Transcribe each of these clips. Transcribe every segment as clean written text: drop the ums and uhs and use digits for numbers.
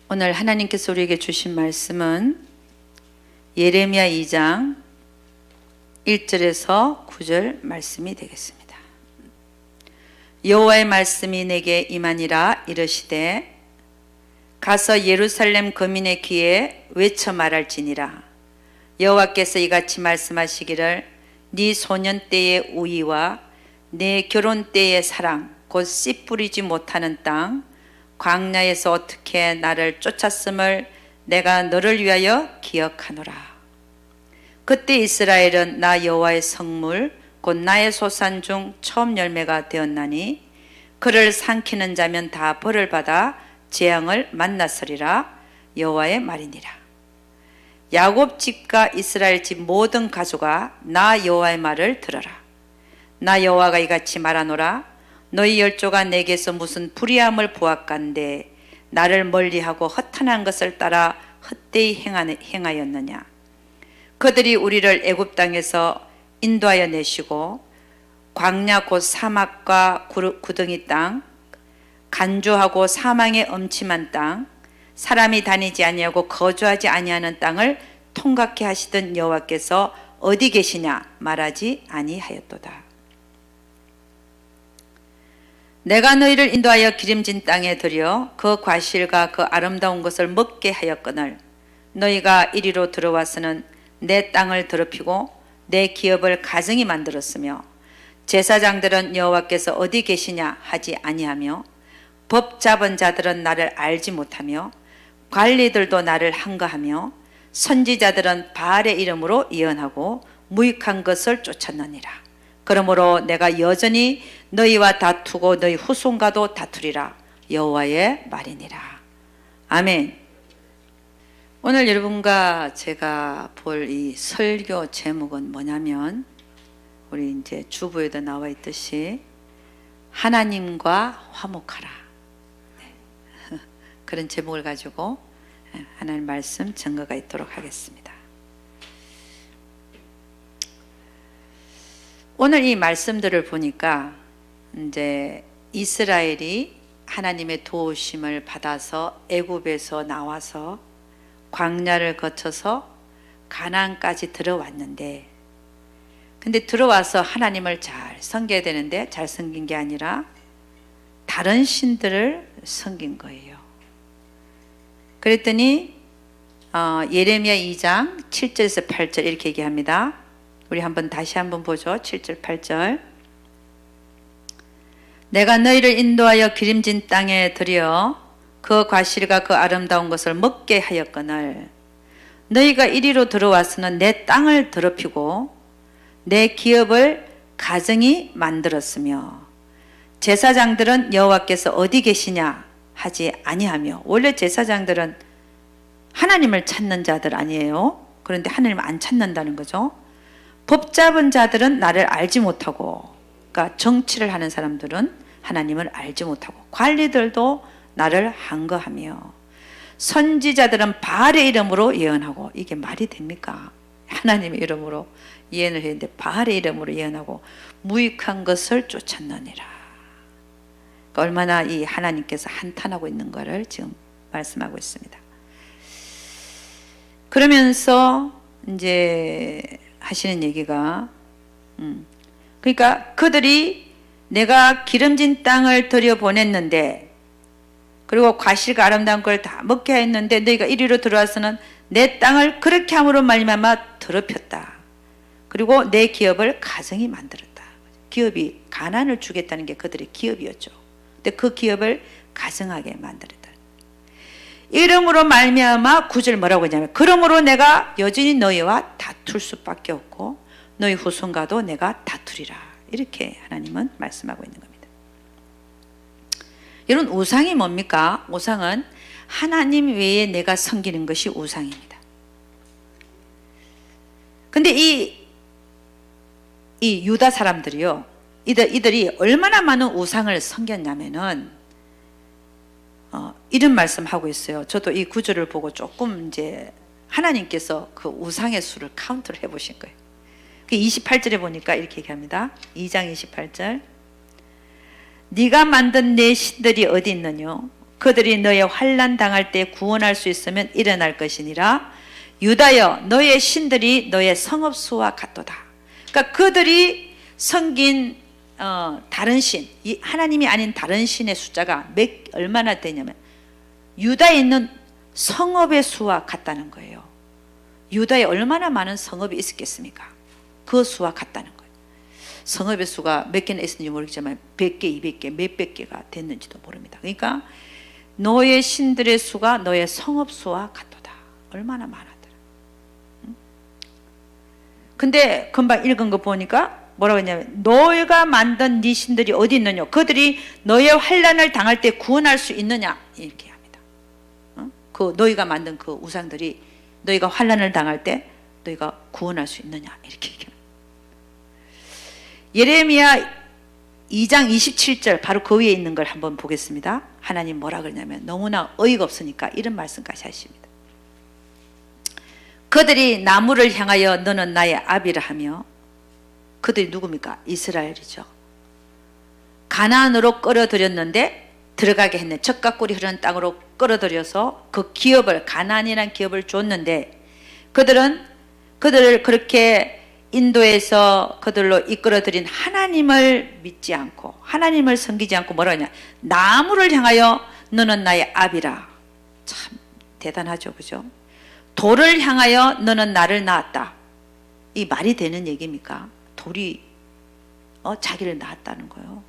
오늘 하나님께서 우리에게 주신 말씀은 예레미야 2장 1절에서 9절 말씀이 되겠습니다. 여호와의 말씀이 내게 임하니라 이르시되 가서 예루살렘 거민의 귀에 외쳐 말할지니라. 여호와께서 이같이 말씀하시기를 네 소년 때의 우위와 내 결혼 때의 사랑 곧 씨 뿌리지 못하는 땅 광야에서 어떻게 나를 쫓았음을 내가 너를 위하여 기억하노라. 그때 이스라엘은 나 여호와의 성물 곧 나의 소산 중 처음 열매가 되었나니 그를 삼키는 자면 다 벌을 받아 재앙을 만났으리라. 여호와의 말이니라. 야곱 집과 이스라엘 집 모든 가족아 나 여호와의 말을 들어라. 나 여호와가 이같이 말하노라. 너희 열조가 내게서 무슨 불의함을 보았간데 나를 멀리하고 허탄한 것을 따라 헛되이 행하였느냐. 그들이 우리를 애굽 땅에서 인도하여 내시고 광야 곧 사막과 구덩이 땅 간조하고 사망의 엄침한 땅 사람이 다니지 아니하고 거주하지 아니하는 땅을 통각해 하시던 여호와께서 어디 계시냐 말하지 아니하였도다. 내가 너희를 인도하여 기름진 땅에 들여 그 과실과 그 아름다운 것을 먹게 하였거늘 너희가 이리로 들어와서는 내 땅을 더럽히고 내 기업을 가증히 만들었으며 제사장들은 여호와께서 어디 계시냐 하지 아니하며 법 잡은 자들은 나를 알지 못하며 관리들도 나를 항거하며 선지자들은 바알의 이름으로 예언하고 무익한 것을 쫓았느니라. 그러므로 내가 여전히 너희와 다투고 너희 후손과도 다투리라. 여호와의 말이니라. 아멘. 오늘 여러분과 제가 볼 이 설교 제목은 뭐냐면 우리 이제 주부에도 나와 있듯이 하나님과 화목하라. 네. 그런 제목을 가지고 하나님 말씀 증거가 있도록 하겠습니다. 오늘 이 말씀들을 보니까 이제 이스라엘이 하나님의 도우심을 받아서 애굽에서 나와서 광야를 거쳐서 가나안까지 들어왔는데 근데 들어와서 하나님을 잘 섬겨야 되는데 잘 섬긴 게 아니라 다른 신들을 섬긴 거예요. 그랬더니 예레미야 2장 7절에서 8절 이렇게 얘기합니다. 우리 다시 한번 보죠. 7절 8절. 내가 너희를 인도하여 기름진 땅에 들여 그 과실과 그 아름다운 것을 먹게 하였거늘 너희가 이리로 들어와서는 내 땅을 더럽히고 내 기업을 가증히 만들었으며 제사장들은 여호와께서 어디 계시냐 하지 아니하며 원래 제사장들은 하나님을 찾는 자들 아니에요. 그런데 하나님을 안 찾는다는 거죠. 법 잡은 자들은 나를 알지 못하고 그러니까 정치를 하는 사람들은 하나님을 알지 못하고 관리들도 나를 항거하며 선지자들은 바알의 이름으로 예언하고 이게 말이 됩니까? 하나님의 이름으로 예언을 했는데 바알의 이름으로 예언하고 무익한 것을 쫓았느니라. 그러니까 얼마나 이 하나님께서 한탄하고 있는 것을 지금 말씀하고 있습니다. 그러면서 이제 하시는 얘기가 그러니까 그들이 내가 기름진 땅을 들여보냈는데 그리고 과실과 아름다운 걸 다 먹게 했는데 너희가 이리로 들어와서는 내 땅을 그렇게 함으로 말미암아 더럽혔다. 그리고 내 기업을 가증히 만들었다. 기업이 가난을 주겠다는 게 그들의 기업이었죠. 근데 그 기업을 가증하게 만들었다. 이름으로 말미암아 9절 뭐라고 했냐면 그러므로 내가 여전히 너희와 다툴 수밖에 없고 너희 후손과도 내가 다투리라. 이렇게 하나님은 말씀하고 있는 겁니다. 여러분 우상이 뭡니까? 우상은 하나님 외에 내가 섬기는 것이 우상입니다. 근데 이 유다 사람들이요 이들이 얼마나 많은 우상을 섬겼냐면은 이런 말씀하고 있어요. 저도 이 구절을 보고 조금 이제 하나님께서 그 우상의 수를 카운트를 해보신 거예요. 28절에 보니까 이렇게 얘기합니다. 2장 28절. 네가 만든 내 신들이 어디 있느뇨? 그들이 너의 환난 당할 때 구원할 수 있으면 일어날 것이니라. 유다여 너의 신들이 너의 성읍수와 같도다. 그러니까 그들이 섬긴 다른 신, 이 하나님이 아닌 다른 신의 숫자가 얼마나 되냐면 유다에 있는 성읍의 수와 같다는 거예요. 유다에 얼마나 많은 성읍이 있었겠습니까? 그 수와 같다는 거예요. 성읍의 수가 몇 개나 있었는지 모르겠지만 100개, 200개, 몇백 개가 됐는지도 모릅니다. 그러니까 너의 신들의 수가 너의 성읍 수와 같도다. 얼마나 많았더라. 근데 금방 읽은 거 보니까 뭐라고 했냐면 너희가 만든 네 신들이 어디 있느냐, 그들이 너의 환난을 당할 때 구원할 수 있느냐 이렇게 합니다. 그 너희가 만든 그 우상들이 너희가 환난을 당할 때 너희가 구원할 수 있느냐 이렇게 얘기합니다. 예레미야 2장 27절 바로 그 위에 있는 걸 한번 보겠습니다. 하나님 뭐라 그러냐면 너무나 어이가 없으니까 이런 말씀까지 하십니다. 그들이 나무를 향하여 너는 나의 아비라 하며, 그들이 누굽니까? 이스라엘이죠. 가나안으로 끌어들였는데 들어가게 했네. 젖과 꿀이 흐르는 땅으로 끌어들여서 그 기업을, 가나안이라는 기업을 줬는데 그들을 그렇게 인도에서 그들로 이끌어들인 하나님을 믿지 않고 하나님을 섬기지 않고 뭐라 하냐, 나무를 향하여 너는 나의 아비라. 참 대단하죠, 그죠? 돌을 향하여 너는 나를 낳았다. 이 말이 되는 얘기입니까? 돌이 자기를 낳았다는 거예요.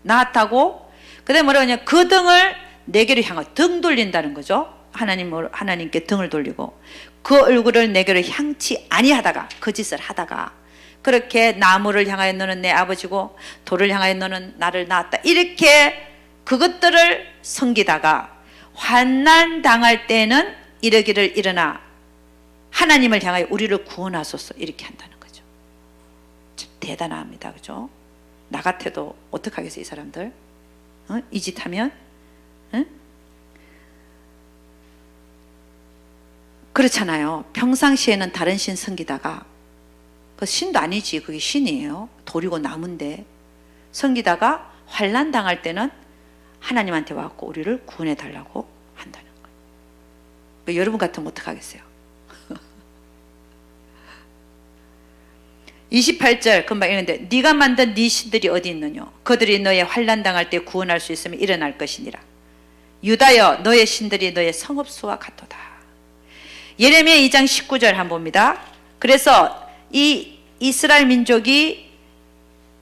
낳았다고 그 다음에 뭐라 하냐, 그 등을 내게로 향하여 등 돌린다는 거죠. 하나님께 등을 돌리고 그 얼굴을 내게로 향치 아니하다가, 그 짓을 하다가 그렇게 나무를 향하여 너는 내 아버지고 돌을 향하여 너는 나를 낳았다, 이렇게 그것들을 섬기다가 환난 당할 때는 이러기를 일어나 하나님을 향하여 우리를 구원하소서 이렇게 한다는 거죠. 참 대단합니다, 그죠? 나 같아도 어떡하겠어요, 이 사람들? 이 짓 하면? 그렇잖아요. 평상시에는 다른 신 섬기다가, 그 신도 아니지, 그게 신이에요. 돌이고 나무인데 섬기다가 환난 당할 때는 하나님한테 와갖고 우리를 구원해 달라고 한다는 거예요. 여러분 같으면 어떡하겠어요? 28절 금방 읽는데 네가 만든 네 신들이 어디 있느냐, 그들이 너의 환난 당할 때 구원할 수 있으면 일어날 것이니라. 유다여 너의 신들이 너의 성읍수와 같도다. 예레미야 2장 19절 한번 봅니다. 그래서 이 이스라엘 민족이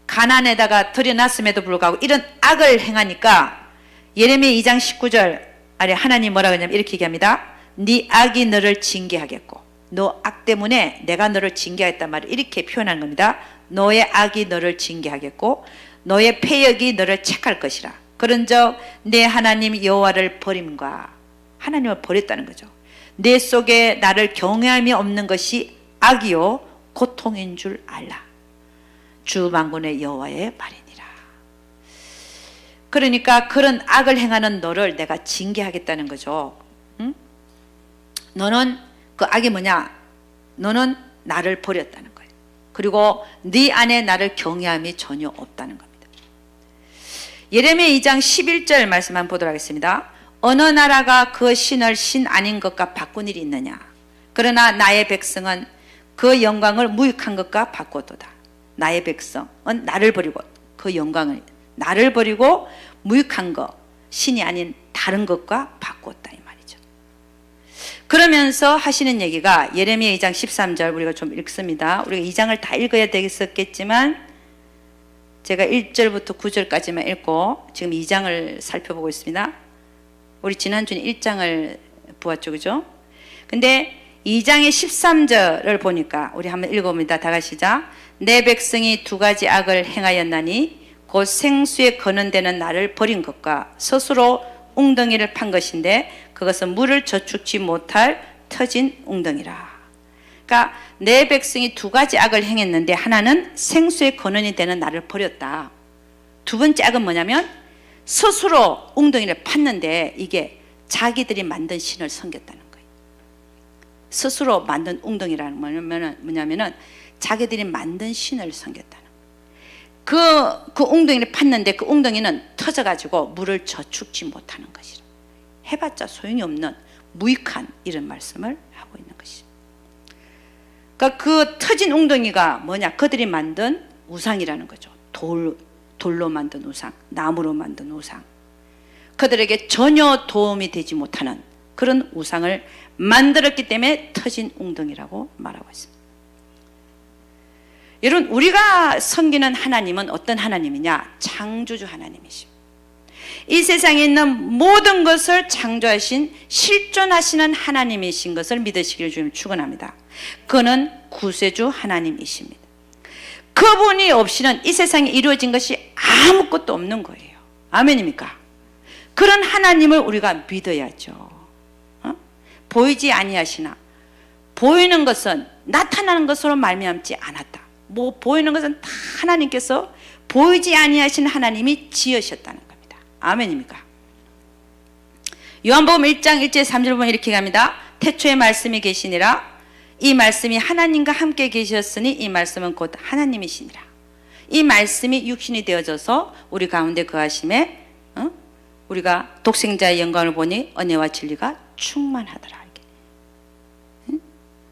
가나안에다가 들여놨음에도 불구하고 이런 악을 행하니까 예레미야 2장 19절 아래 하나님 뭐라고 하냐면 이렇게 얘기합니다. 네 악이 너를 징계하겠고, 너 악 때문에 내가 너를 징계하겠단 말을 이렇게 표현한 겁니다. 너의 악이 너를 징계하겠고 너의 패역이 너를 책할 것이라. 그런즉 내 하나님 여호와를 버림과, 하나님을 버렸다는 거죠. 내 속에 나를 경외함이 없는 것이 악이요 고통인 줄 알라. 주 만군의 여호와의 말이니라. 그러니까 그런 악을 행하는 너를 내가 징계하겠다는 거죠. 응? 너는 그 악이 뭐냐? 너는 나를 버렸다는 거예요. 그리고 네 안에 나를 경외함이 전혀 없다는 겁니다. 예레미야 2장 11절 말씀 한번 보도록 하겠습니다. 어느 나라가 그 신을 신 아닌 것과 바꾼 일이 있느냐? 그러나 나의 백성은 그 영광을 무익한 것과 바꾸었도다. 나의 백성은 나를 버리고, 그 영광을 나를 버리고 무익한 것, 신이 아닌 다른 것과 바꾸었다 이 말이죠. 그러면서 하시는 얘기가 예레미야 2장 13절 우리가 좀 읽습니다. 우리가 2장을 다 읽어야 되겠었겠지만 제가 1절부터 9절까지만 읽고 지금 2장을 살펴보고 있습니다. 우리 지난주에 1장을 보았죠, 그죠? 근데 2장의 13절을 보니까 우리 한번 읽어봅니다. 다 같이 시작. 내 백성이 두 가지 악을 행하였나니 곧 생수에 거는 데는 나를 버린 것과 스스로 웅덩이를 판 것인데 그것은 물을 저축지 못할 터진 웅덩이라. 그러니까 내 백성이 두 가지 악을 행했는데 하나는 생수에 거는이 되는 나를 버렸다. 두 번째 악은 뭐냐면 스스로 웅덩이를 팠는데 이게 자기들이 만든 신을 섬겼다는 거예요. 스스로 만든 웅덩이라는 뭐냐면은 자기들이 만든 신을 섬겼다는 거예요. 그 웅덩이를 팠는데 그 웅덩이는 터져가지고 물을 저축지 못하는 것이라. 해봤자 소용이 없는 무익한 이런 말씀을 하고 있는 것입니다. 그러니까 그 터진 웅덩이가 뭐냐? 그들이 만든 우상이라는 거죠. 돌로 만든 우상, 나무로 만든 우상, 그들에게 전혀 도움이 되지 못하는 그런 우상을 만들었기 때문에 터진 웅덩이라고 말하고 있습니다. 여러분, 우리가 섬기는 하나님은 어떤 하나님이냐? 창조주 하나님이십니다. 이 세상에 있는 모든 것을 창조하신 실존하시는 하나님이신 것을 믿으시기를 주님 축원합니다. 그는 구세주 하나님이십니다. 그분이 없이는 이 세상에 이루어진 것이 아무것도 없는 거예요. 아멘입니까? 그런 하나님을 우리가 믿어야죠. 보이지 아니하시나, 보이는 것은 나타나는 것으로 말미암지 않았다. 뭐 보이는 것은 다 하나님께서 보이지 아니하신 하나님이 지으셨다는 겁니다. 아멘입니까? 요한복음 1장 1절 3절 보면 이렇게 갑니다. 태초에 말씀이 계시니라. 이 말씀이 하나님과 함께 계셨으니 이 말씀은 곧 하나님이시니라. 이 말씀이 육신이 되어져서 우리 가운데 거하심에 우리가 독생자의 영광을 보니 은혜와 진리가 충만하더라.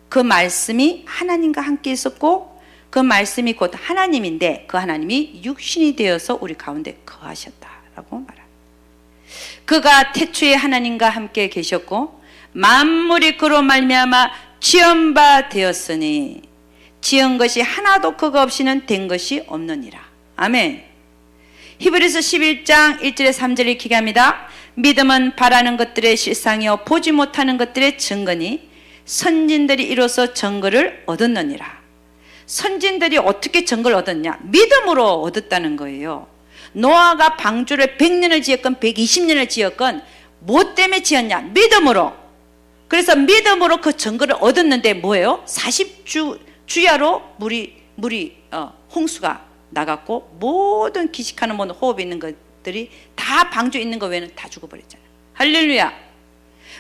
그 말씀이 하나님과 함께 있었고 그 말씀이 곧 하나님인데 그 하나님이 육신이 되어서 우리 가운데 거하셨다라고 말합니다. 그가 태초에 하나님과 함께 계셨고 만물이 그로 말미암아 지은 바 되었으니 지은 것이 하나도 그가 없이는 된 것이 없느니라. 아멘. 히브리서 11장 1절에 3절을 기가합니다. 믿음은 바라는 것들의 실상이요 보지 못하는 것들의 증거니 선진들이 이로써 증거를 얻었느니라. 선진들이 어떻게 증거를 얻었냐? 믿음으로 얻었다는 거예요. 노아가 방주를 100년을 지었건 120년을 지었건 뭐 때문에 지었냐? 믿음으로. 그래서 믿음으로 그 증거를 얻었는데 뭐예요? 40주야로 물이 홍수가 나갔고 모든 기식하는 모든 호흡이 있는 것들이 다 방주에 있는 거 외에는 다 죽어버렸잖아요. 할렐루야.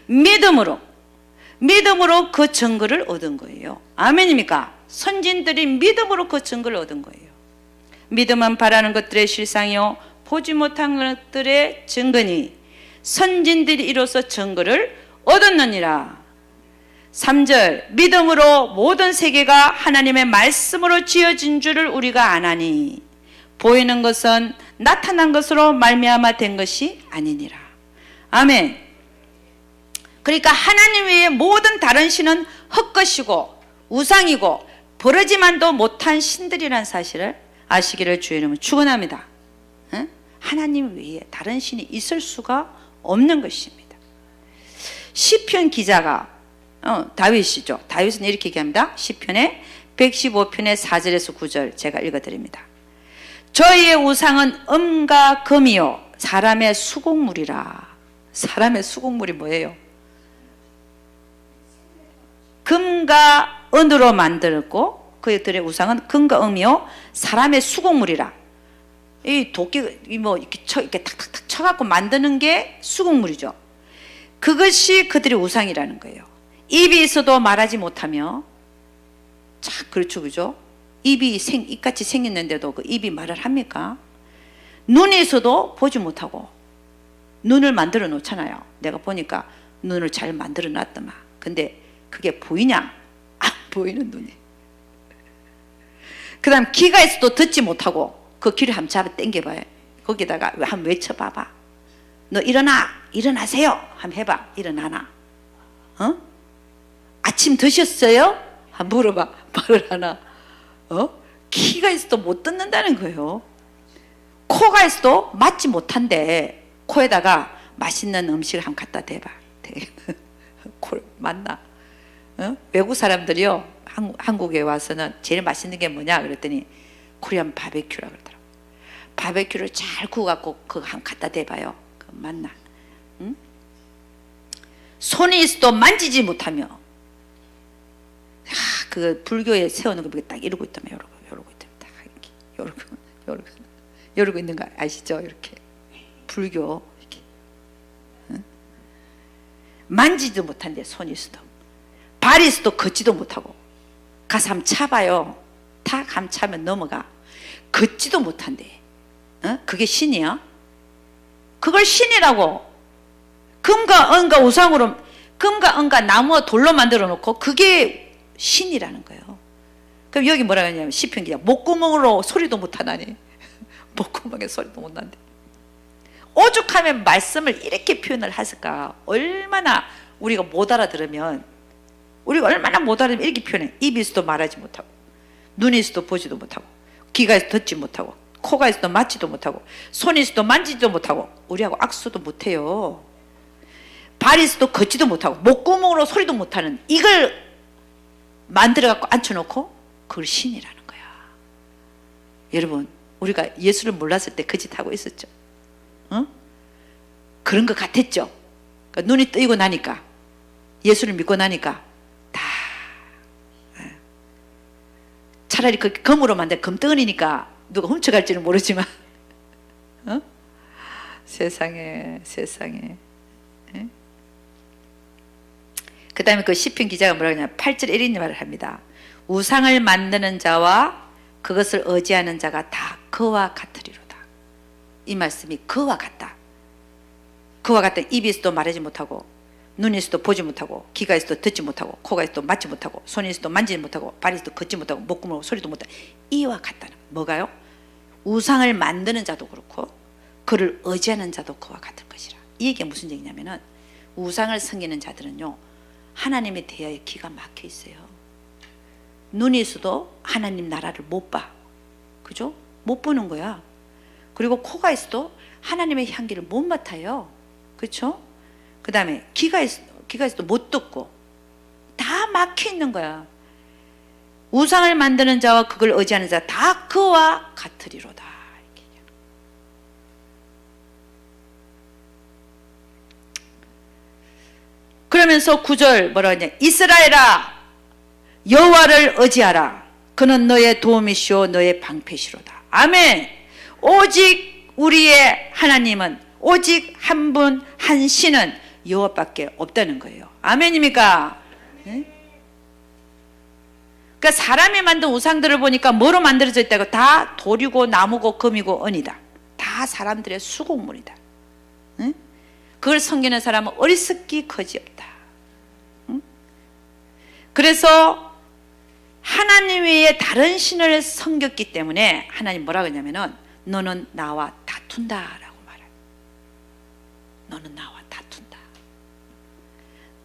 믿음으로 그 증거를 얻은 거예요. 아멘입니까? 선진들이 믿음으로 그 증거를 얻은 거예요. 믿음은 바라는 것들의 실상이요 보지 못한 것들의 증거니 선진들이 이로써 증거를 얻었느니라. 3절 믿음으로 모든 세계가 하나님의 말씀으로 지어진 줄을 우리가 아나니 보이는 것은 나타난 것으로 말미암아 된 것이 아니니라. 아멘. 그러니까 하나님 외에 모든 다른 신은 헛것이고 우상이고 버러지만도 못한 신들이라는 사실을 아시기를 주의 이름으로 축원합니다. 하나님 외에 다른 신이 있을 수가 없는 것입니다. 시편 기자가 다윗이죠. 다윗은 이렇게 얘기합니다. 시편의 115편의 4절에서 9절 제가 읽어드립니다. 저희의 우상은 음과 금이요 사람의 수곡물이라. 사람의 수곡물이 뭐예요? 금과 은으로 만들었고 그들의 우상은 금과 음이요 사람의 수곡물이라. 이 도끼 이렇게 탁탁탁 쳐갖고 만드는 게 수곡물이죠. 그것이 그들의 우상이라는 거예요. 입이 있어도 말하지 못하며, 자, 그렇죠, 그죠? 입같이 생겼는데도 그 입이 말을 합니까? 눈이 있어도 보지 못하고 눈을 만들어 놓잖아요. 내가 보니까 눈을 잘 만들어 놨더만. 근데 그게 보이냐? 안 보이는 눈이. 그 다음 귀가 있어도 듣지 못하고 그 귀를 한번 잡아 당겨봐요. 거기다가 한번 외쳐봐봐. 너 일어나세요. 한번 해봐. 일어나나? 아침 드셨어요? 한번 물어봐. 말을 하나? 귀가 있어도 못 듣는다는 거예요. 코가 있어도 맞지 못한데 코에다가 맛있는 음식을 한번 갖다 대봐. 맞나? 외국 사람들이요 한국에 와서는 제일 맛있는 게 뭐냐 그랬더니 코리안 바베큐라 그러더라고. 바베큐를 잘 구워갖고 그거 한번 갖다 대봐요. 그거 맞나? 응? 손이 있어도 만지지 못하며, 그 불교에 세우는 거 딱 이러고 있다며. 이러고 있다며. 이러고 있는 거 아시죠? 이렇게 불교 이렇게. 응? 만지지도 못한대. 손이 있어도 발이 있어도 걷지도 못하고. 가서 한번 차봐요. 탁 한번 차면 넘어가. 걷지도 못한대. 그게 신이야? 그걸 신이라고. 금과 은과 우상으로, 금과 은과 나무와 돌로 만들어 놓고 그게 신이라는 거예요. 그럼 여기 뭐라 하냐면 시편 기자 목구멍으로 소리도 못하다니. 목구멍에 소리도 못난대. 오죽하면 말씀을 이렇게 표현을 했을까. 얼마나 우리가 못 알아들으면, 우리가 얼마나 못 알아들으면 이렇게 표현해. 입이 있어도 말하지 못하고, 눈이 있어도 보지도 못하고, 귀가 있어도 듣지 못하고, 코가 있어도 맞지도 못하고, 손이 있어도 만지지도 못하고, 우리하고 악수도 못해요. 발이 있어도 걷지도 못하고, 목구멍으로 소리도 못하는 이걸 만들어갖고 앉혀놓고 그걸 신이라는 거야. 여러분, 우리가 예수를 몰랐을 때 그 짓 하고 있었죠. 어? 그런 것 같았죠. 그러니까 눈이 뜨이고 나니까, 예수를 믿고 나니까 다 차라리 그 금으로 만든 금덩어리니까 누가 훔쳐갈지는 모르지만 어? 세상에 세상에. 그 다음에 그 시편 기자가 뭐라고 하냐면 8절 1인 말을 합니다. 우상을 만드는 자와 그것을 의지하는 자가 다 그와 같으리로다. 이 말씀이 그와 같다. 그와 같다. 입이 있어도 말하지 못하고, 눈이 있어도 보지 못하고, 귀가 있어도 듣지 못하고, 코가 있어도 맞지 못하고, 손이 있어도 만지지 못하고, 발이 있어도 걷지 못하고, 목구멍으로 소리도 못하고, 이와 같다는 뭐가요? 우상을 만드는 자도 그렇고 그를 의지하는 자도 그와 같을 것이라. 이 얘기가 무슨 얘기냐면은, 우상을 섬기는 자들은요 하나님에 대하여 기가 막혀 있어요. 눈이 있어도 하나님 나라를 못 봐. 그죠? 못 보는 거야. 그리고 코가 있어도 하나님의 향기를 못 맡아요. 그렇죠? 그 다음에 귀가 있어도 못 듣고, 다 막혀 있는 거야. 우상을 만드는 자와 그걸 의지하는 자 다 그와 같으리로다. 그러면서 9절 뭐라 하냐. 이스라엘아 여호와를 의지하라. 그는 너의 도움이시오 너의 방패시로다. 아멘. 오직 우리의 하나님은, 오직 한 분 한 신은 여호와밖에 없다는 거예요. 아멘입니까? 네? 그러니까 사람이 만든 우상들을 보니까 뭐로 만들어져 있다고? 다 돌이고 나무고 금이고 은이다. 다 사람들의 수공물이다. 네? 그걸 섬기는 사람은 어리석기 거지없다. 응? 그래서 하나님 외에 다른 신을 섬겼기 때문에 하나님 뭐라고 했냐면은 너는 나와 다툰다 라고 말해요. 너는 나와 다툰다.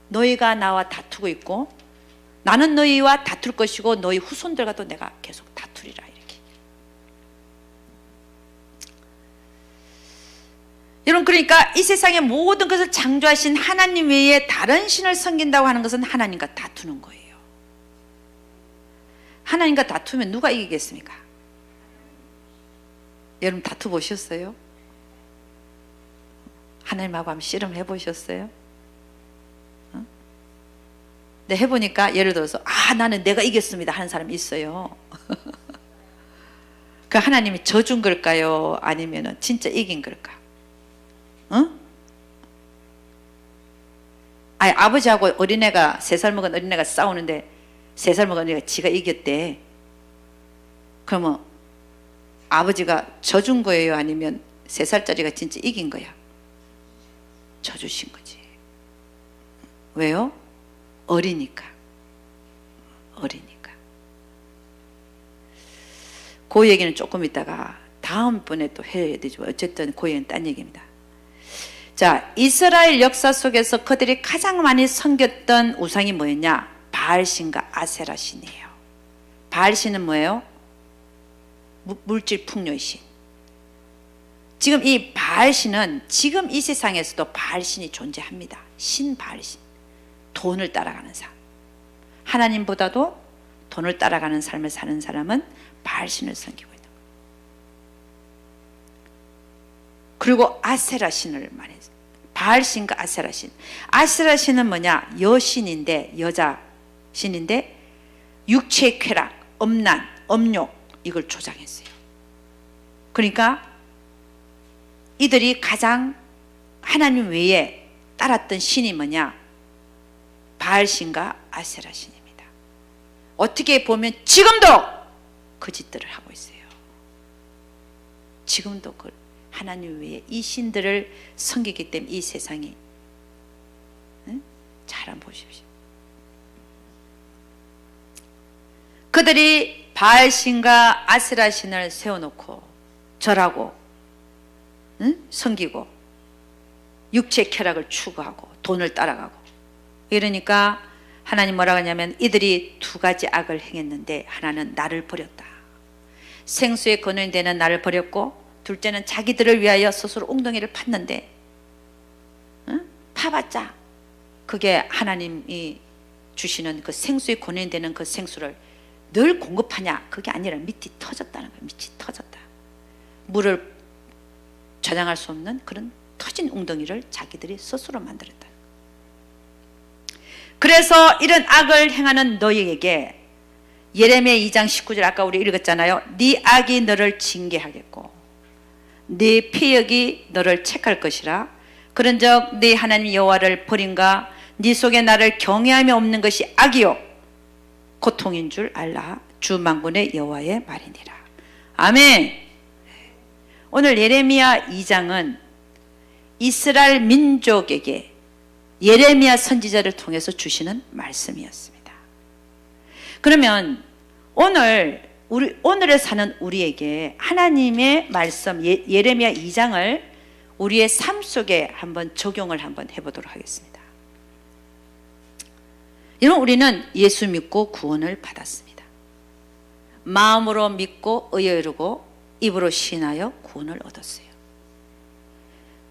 너희가 나와 다투고 있고 나는 너희와 다툴 것이고 너희 후손들과도 내가 계속 다투리라. 이렇게. 여러분, 그러니까 이 세상의 모든 것을 창조하신 하나님 외에 다른 신을 섬긴다고 하는 것은 하나님과 다투는 거예요. 하나님과 다투면 누가 이기겠습니까? 여러분 다투 보셨어요? 하나님하고 한번 씨름해 보셨어요? 어? 네, 해보니까 예를 들어서 나는 내가 이겼습니다 하는 사람이 있어요. 그 하나님이 져준 걸까요? 아니면 진짜 이긴 걸까? 어? 아니, 아버지하고 어린애가 3살 먹은 어린애가 싸우는데 3살 먹은 어린애가 지가 이겼대. 그러면 아버지가 져준 거예요? 아니면 3살짜리가 진짜 이긴 거야? 져주신 거지. 왜요? 어리니까. 어리니까. 그 얘기는 조금 있다가 다음번에 또 해야 되죠. 어쨌든 그 얘기는 딴 얘기입니다. 자, 이스라엘 역사 속에서 그들이 가장 많이 섬겼던 우상이 뭐였냐? 바알신과 아세라신이에요. 바알신은 뭐예요? 물질 풍요의 신. 지금 이 바알신은 지금 이 세상에서도 바알신이 존재합니다. 신 바알신. 돈을 따라가는 사람. 하나님보다도 돈을 따라가는 삶을 사는 사람은 바알신을 섬기고 있는 거예요. 그리고 아세라신을 많이 했어요. 바알신과 아세라신. 아세라신은 뭐냐? 여신인데, 여자 신인데 육체의 쾌락, 엄난, 엄욕 이걸 조장했어요. 그러니까 이들이 가장 하나님 외에 따랐던 신이 뭐냐? 바알신과 아세라신입니다. 어떻게 보면 지금도 그 짓들을 하고 있어요. 지금도 그 하나님 외에 이 신들을 섬기기 때문에 이 세상이 잘 한번 보십시오. 그들이 바알신과 아세라신을 세워놓고 절하고 섬기고 육체 쾌락을 추구하고 돈을 따라가고 이러니까 하나님 뭐라고 하냐면 이들이 두 가지 악을 행했는데 하나는 나를 버렸다. 생수의 근원이 되는 나를 버렸고 둘째는 자기들을 위하여 스스로 웅덩이를 팠는데 파봤자 그게 하나님이 주시는 그 생수의 근원이 되는 그 생수를 늘 공급하냐? 그게 아니라 밑이 터졌다는 거예요. 밑이 터졌다. 물을 저장할 수 없는 그런 터진 웅덩이를 자기들이 스스로 만들었다. 그래서 이런 악을 행하는 너희에게 예레미야 2장 19절 아까 우리 읽었잖아요. 네 악이 너를 징계하겠고 네 패역이 너를 책할 것이라. 그런즉 네 하나님 여호와를 버린가 네 속에 나를 경외함이 없는 것이 악이요 고통인 줄 알라. 주 만군의 여호와의 말이니라. 아멘. 오늘 예레미야 2장은 이스라엘 민족에게 예레미야 선지자를 통해서 주시는 말씀이었습니다. 그러면 오늘에 사는 우리에게 하나님의 말씀 예레미야 2장을 우리의 삶 속에 한번 적용을 한번 해보도록 하겠습니다. 여러분, 우리는 예수 믿고 구원을 받았습니다. 마음으로 믿고 의에 이르고 입으로 신하여 구원을 얻었어요.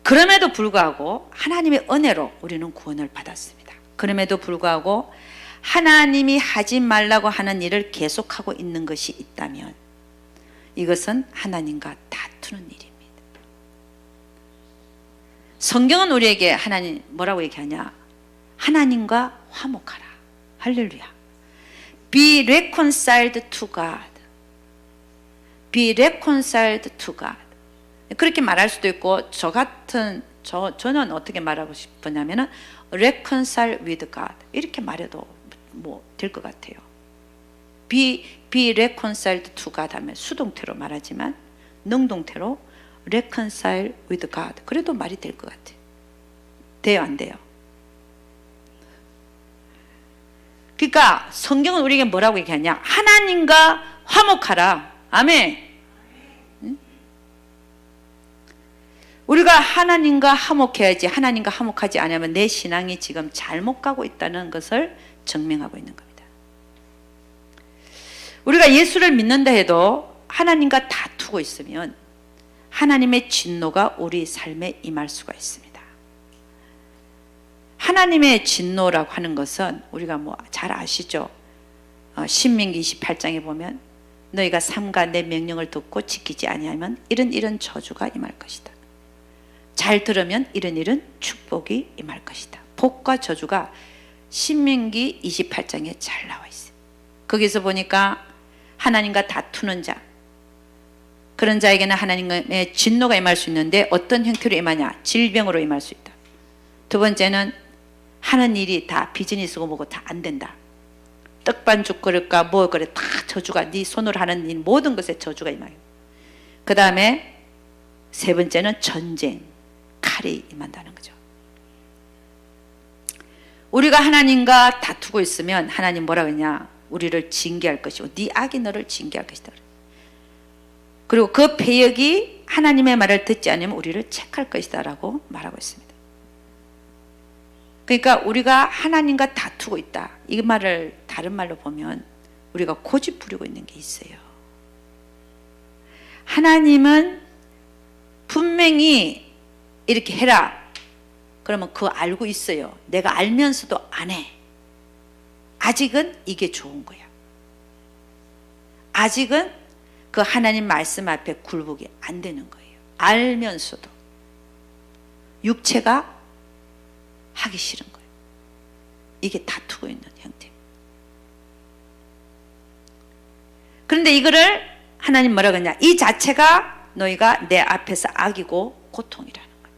그럼에도 불구하고 하나님의 은혜로 우리는 구원을 받았습니다. 그럼에도 불구하고 하나님이 하지 말라고 하는 일을 계속하고 있는 것이 있다면 이것은 하나님과 다투는 일입니다. 성경은 우리에게 하나님 뭐라고 얘기하냐? 하나님과 화목하라. 할렐루야. Be reconciled to God. Be reconciled to God. 그렇게 말할 수도 있고 저는 어떻게 말하고 싶으냐면은 reconcile with God 이렇게 말해도 뭐 될 것 같아요. be reconciled to God 하면 수동태로 말하지만 능동태로 reconcile with God 그래도 말이 될 것 같아요. 돼요, 안 돼요? 그러니까 성경은 우리에게 뭐라고 얘기하냐? 하나님과 화목하라. 아멘. 응? 우리가 하나님과 화목해야지. 하나님과 화목하지 않으면 내 신앙이 지금 잘못 가고 있다는 것을 증명하고 있는 겁니다. 우리가 예수를 믿는다 해도 하나님과 다투고 있으면 하나님의 진노가 우리 삶에 임할 수가 있습니다. 하나님의 진노라고 하는 것은 우리가 뭐 잘 아시죠? 신명기 28장에 보면 너희가 삼가 내 명령을 듣고 지키지 아니하면 이런 저주가 임할 것이다. 잘 들으면 이런 축복이 임할 것이다. 복과 저주가 신명기 28장에 잘 나와 있어요. 거기서 보니까 하나님과 다투는 자, 그런 자에게는 하나님의 진노가 임할 수 있는데 어떤 형태로 임하냐? 질병으로 임할 수 있다. 두 번째는 하는 일이 다 비즈니스고 뭐고 다 안 된다. 떡반죽 그릇과 뭐 그래 다 저주가 네 손으로 하는 일 모든 것에 저주가 임해요. 그 다음에 세 번째는 전쟁, 칼이 임한다는 거죠. 우리가 하나님과 다투고 있으면 하나님 뭐라고 했냐? 우리를 징계할 것이고 네 악이 너를 징계할 것이다. 그리고 그 패역이 하나님의 말을 듣지 않으면 우리를 책할 것이다 라고 말하고 있습니다. 그러니까 우리가 하나님과 다투고 있다. 이 말을 다른 말로 보면 우리가 고집 부리고 있는 게 있어요. 하나님은 분명히 이렇게 해라. 그러면 그거 알고 있어요. 내가 알면서도 안 해. 아직은 이게 좋은 거야. 아직은 그 하나님 말씀 앞에 굴복이 안 되는 거예요. 알면서도 육체가 하기 싫은 거예요. 이게 다투고 있는 형태. 그런데 이거를 하나님 뭐라고 하냐? 이 자체가 너희가 내 앞에서 악이고 고통이라는 거예요.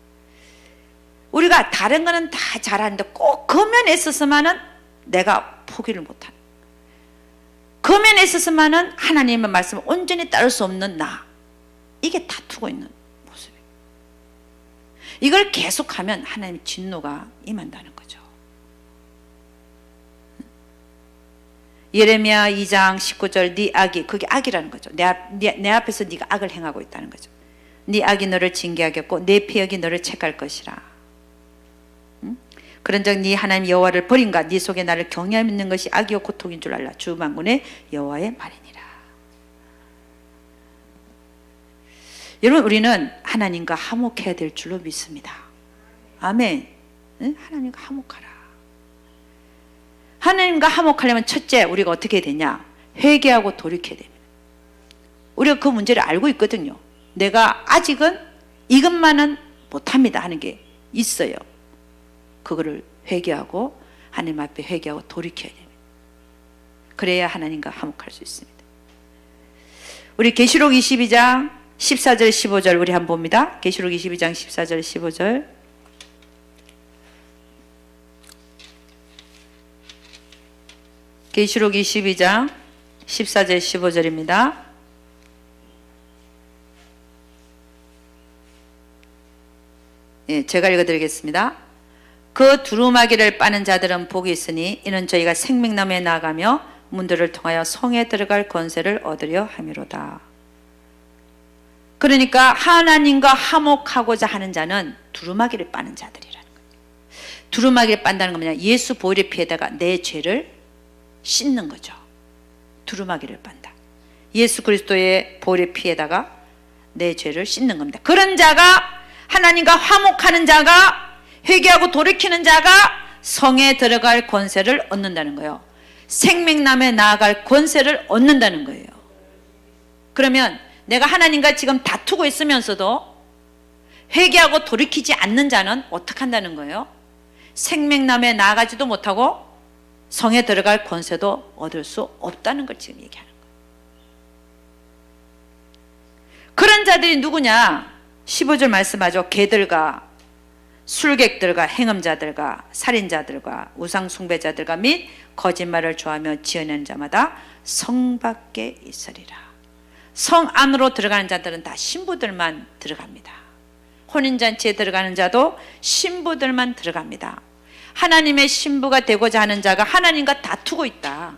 우리가 다른 거는 다 잘하는데 꼭 그 면에 있어서만은 내가 포기를 못하는, 그 면에 있어서만은 하나님의 말씀을 온전히 따를 수 없는 나, 이게 다투고 있는 모습이에요. 이걸 계속하면 하나님의 진노가 임한다는 거죠. 예레미야 2장 19절 네 악이, 그게 악이라는 거죠. 내 앞에서 네가 악을 행하고 있다는 거죠. 네 악이 너를 징계하겠고 내 패역이 너를 책할 것이라. 그런즉 네 하나님 여호와를 버린가 네 속에 나를 경외하는 것이 악이요 고통인 줄 알라. 주 만군의 여호와의 말이니라. 여러분, 우리는 하나님과 화목해야 될 줄로 믿습니다. 아멘. 하나님과 화목하라. 하나님과 화목하려면 첫째 우리가 어떻게 되냐? 회개하고 돌이켜야 됩니다. 우리가 그 문제를 알고 있거든요. 내가 아직은 이것만은 못합니다 하는 게 있어요. 그거를 회개하고 하나님 앞에 회개하고 돌이켜야 됩니다. 그래야 하나님과 화목할 수 있습니다. 우리 계시록 22장 14절 15절 우리 한번 봅니다. 계시록 22장 14절 15절. 계시록 22장 14절 15절입니다. 예, 제가 읽어드리겠습니다. 그 두루마기를 빠는 자들은 복이 있으니 이는 저희가 생명나무에 나아가며 문들을 통하여 성에 들어갈 권세를 얻으려 함이로다. 그러니까 하나님과 화목하고자 하는 자는 두루마기를 빠는 자들이라는 거예요. 두루마기를 빤다는 건 뭐냐? 예수 보혈의 피에다가 내 죄를 씻는 거죠. 두루마기를 빤다. 예수 그리스도의 보혈의 피에다가 내 죄를 씻는 겁니다. 그런 자가, 하나님과 화목하는 자가, 회개하고 돌이키는 자가 성에 들어갈 권세를 얻는다는 거예요. 생명나무에 나아갈 권세를 얻는다는 거예요. 그러면 내가 하나님과 지금 다투고 있으면서도 회개하고 돌이키지 않는 자는 어떻게 한다는 거예요? 생명나무에 나아가지도 못하고 성에 들어갈 권세도 얻을 수 없다는 걸 지금 얘기하는 거예요. 그런 자들이 누구냐? 15절 말씀하죠. 개들과 술객들과 행음자들과 살인자들과 우상숭배자들과 및 거짓말을 좋아하며 지어내는 자마다 성 밖에 있으리라. 성 안으로 들어가는 자들은 다 신부들만 들어갑니다. 혼인잔치에 들어가는 자도 신부들만 들어갑니다. 하나님의 신부가 되고자 하는 자가 하나님과 다투고 있다.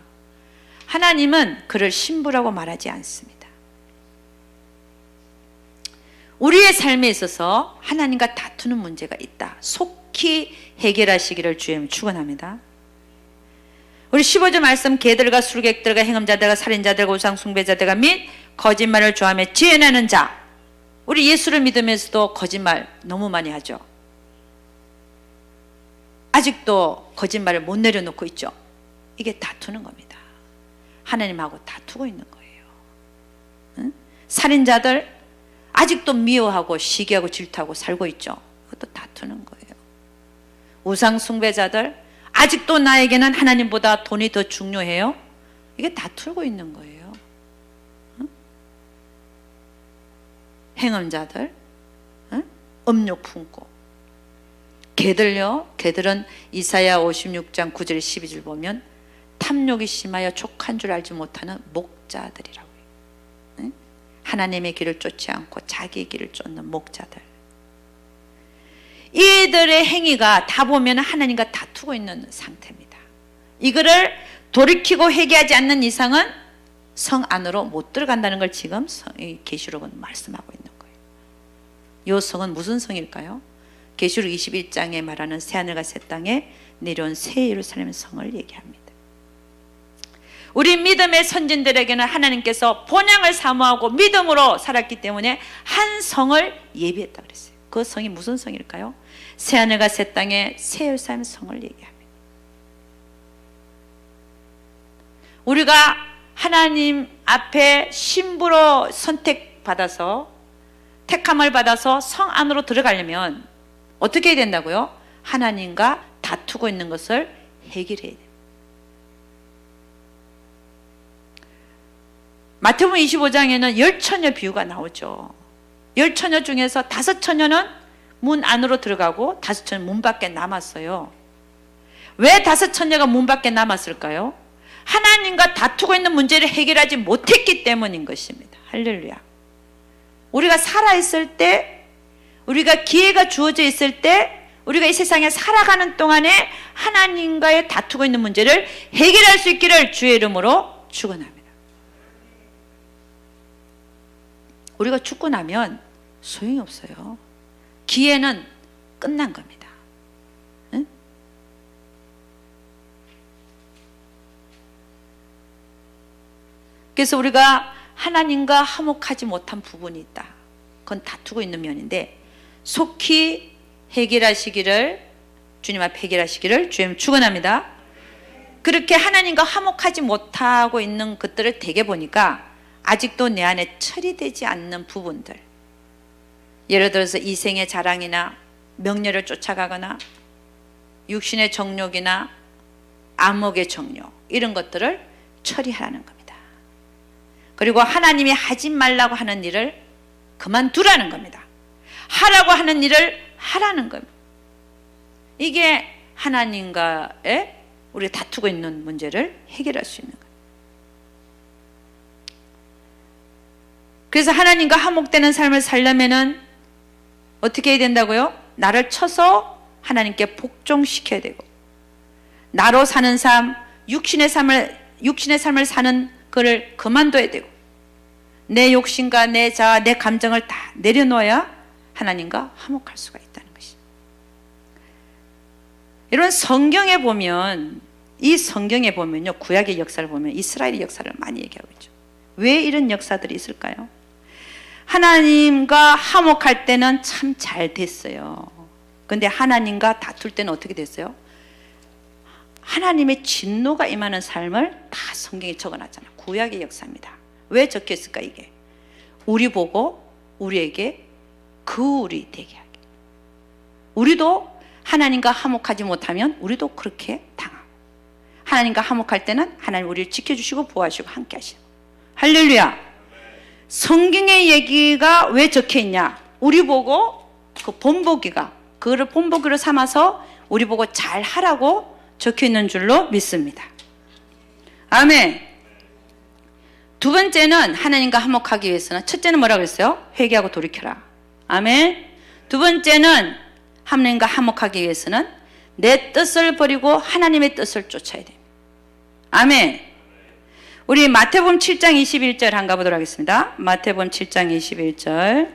하나님은 그를 신부라고 말하지 않습니다. 우리의 삶에 있어서 하나님과 다투는 문제가 있다. 속히 해결하시기를 주님 축원합니다. 우리 15절 말씀, 개들과 술객들과 행음자들과 살인자들과 우상숭배자들과 및 거짓말을 좋아하며 지어내는 자. 우리 예수를 믿으면서도 거짓말 너무 많이 하죠. 아직도 거짓말을 못 내려놓고 있죠. 이게 다투는 겁니다. 하나님하고 다투고 있는 거예요. 응? 살인자들 아직도 미워하고 시기하고 질투하고 살고 있죠. 그것도 다투는 거예요. 우상숭배자들 아직도 나에게는 하나님보다 돈이 더 중요해요. 이게 다투고 있는 거예요. 응? 행음자들 음욕 품고, 개들요, 개들은 이사야 56장 9절 12절 보면 탐욕이 심하여 족한 줄 알지 못하는 목자들이라고 해요. 응? 하나님의 길을 쫓지 않고 자기의 길을 쫓는 목자들. 이들의 행위가 다 보면 하나님과 다투고 있는 상태입니다. 이거를 돌이키고 회개하지 않는 이상은 성 안으로 못 들어간다는 걸 지금 계시록은 말씀하고 있는 거예요. 이 성은 무슨 성일까요? 계시록 21장에 말하는 새하늘과 새 땅에 내려온 새 예루살렘 성을 얘기합니다. 우리 믿음의 선진들에게는 하나님께서 본향을 사모하고 믿음으로 살았기 때문에 한 성을 예비했다 그랬어요. 그 성이 무슨 성일까요? 새하늘과 새 땅에 새 예루살렘 성을 얘기합니다. 우리가 하나님 앞에 신부로 선택받아서, 택함을 받아서 성 안으로 들어가려면 어떻게 해야 된다고요? 하나님과 다투고 있는 것을 해결해야 돼요. 마태복음 25장에는 10처녀 비유가 나오죠. 10처녀 중에서 5처녀는 문 안으로 들어가고 5처녀는 문 밖에 남았어요. 왜 5처녀가 문 밖에 남았을까요? 하나님과 다투고 있는 문제를 해결하지 못했기 때문인 것입니다. 할렐루야. 우리가 살아있을 때, 우리가 기회가 주어져 있을 때 우리가 이 세상에 살아가는 동안에 하나님과의 다투고 있는 문제를 해결할 수 있기를 주의 이름으로 축원합니다. 우리가 죽고 나면 소용이 없어요. 기회는 끝난 겁니다. 응? 그래서 우리가 하나님과 화목하지 못한 부분이 있다. 그건 다투고 있는 면인데 속히 해결하시기를, 주님 앞에 해결하시기를 주님 축원합니다. 그렇게 하나님과 화목하지 못하고 있는 것들을 되게 보니까 아직도 내 안에 처리되지 않는 부분들, 예를 들어서 이생의 자랑이나 명예를 쫓아가거나 육신의 정욕이나 안목의 정욕, 이런 것들을 처리하라는 겁니다. 그리고 하나님이 하지 말라고 하는 일을 그만두라는 겁니다. 하라고 하는 일을 하라는 겁니다. 이게 하나님과의 우리가 다투고 있는 문제를 해결할 수 있는 거예요. 그래서 하나님과 화목되는 삶을 살려면은 어떻게 해야 된다고요? 나를 쳐서 하나님께 복종시켜야 되고, 나로 사는 삶, 육신의 삶을 사는 그를 그만둬야 되고, 내 욕심과 내 자아, 내 감정을 다 내려놓아야 하나님과 화목할 수가 있다는 것입니다. 여러분, 성경에 보면, 이 성경에 보면요, 구약의 역사를 보면 이스라엘의 역사를 많이 얘기하고 있죠. 왜 이런 역사들이 있을까요? 하나님과 화목할 때는 참 잘 됐어요. 근데 하나님과 다툴 때는 어떻게 됐어요? 하나님의 진노가 임하는 삶을 다 성경에 적어놨잖아요. 구약의 역사입니다. 왜 적혀있을까 이게? 우리 보고 우리에게 그울이 되게 하게. 우리도 하나님과 화목하지 못하면 우리도 그렇게 당하고, 하나님과 화목할 때는 하나님 우리를 지켜주시고 보호하시고 함께 하시고. 할렐루야. 성경의 얘기가 왜 적혀있냐? 우리 보고 그 본보기가, 그거를 본보기로 삼아서 우리 보고 잘 하라고 적혀있는 줄로 믿습니다. 아멘. 두 번째는 하나님과 화목하기 위해서는, 첫째는 뭐라고 그랬어요? 회개하고 돌이켜라. 아멘. 두 번째는 하나님과 화목하기 위해서는 내 뜻을 버리고 하나님의 뜻을 쫓아야 됩니다. 아멘. 우리 마태복음 7장 21절 한번 가보도록 하겠습니다. 마태복음 7장 21절.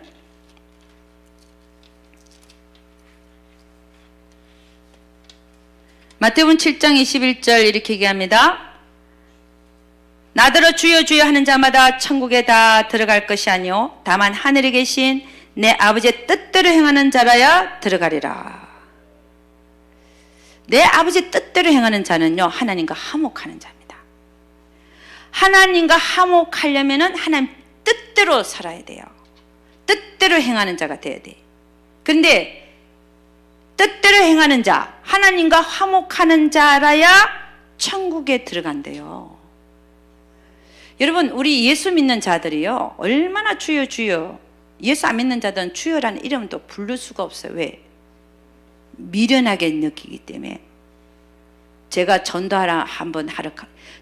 마태복음 7장 21절 이렇게 얘기합니다. 나더러 주여 주여 하는 자마다 천국에 다 들어갈 것이 아니요 다만 하늘에 계신 내 아버지의 뜻대로 행하는 자라야 들어가리라. 내 아버지의 뜻대로 행하는 자는요, 하나님과 화목하는 자입니다. 하나님과 화목하려면은 하나님 뜻대로 살아야 돼요. 뜻대로 행하는 자가 돼야 돼. 근데 뜻대로 행하는 자, 하나님과 화목하는 자라야 천국에 들어간대요. 여러분, 우리 예수 믿는 자들이요, 얼마나 주여 주여, 예수 안 믿는 자들은 주여라는 이름도 부를 수가 없어요. 왜? 미련하게 느끼기 때문에. 제가 전도하러 한번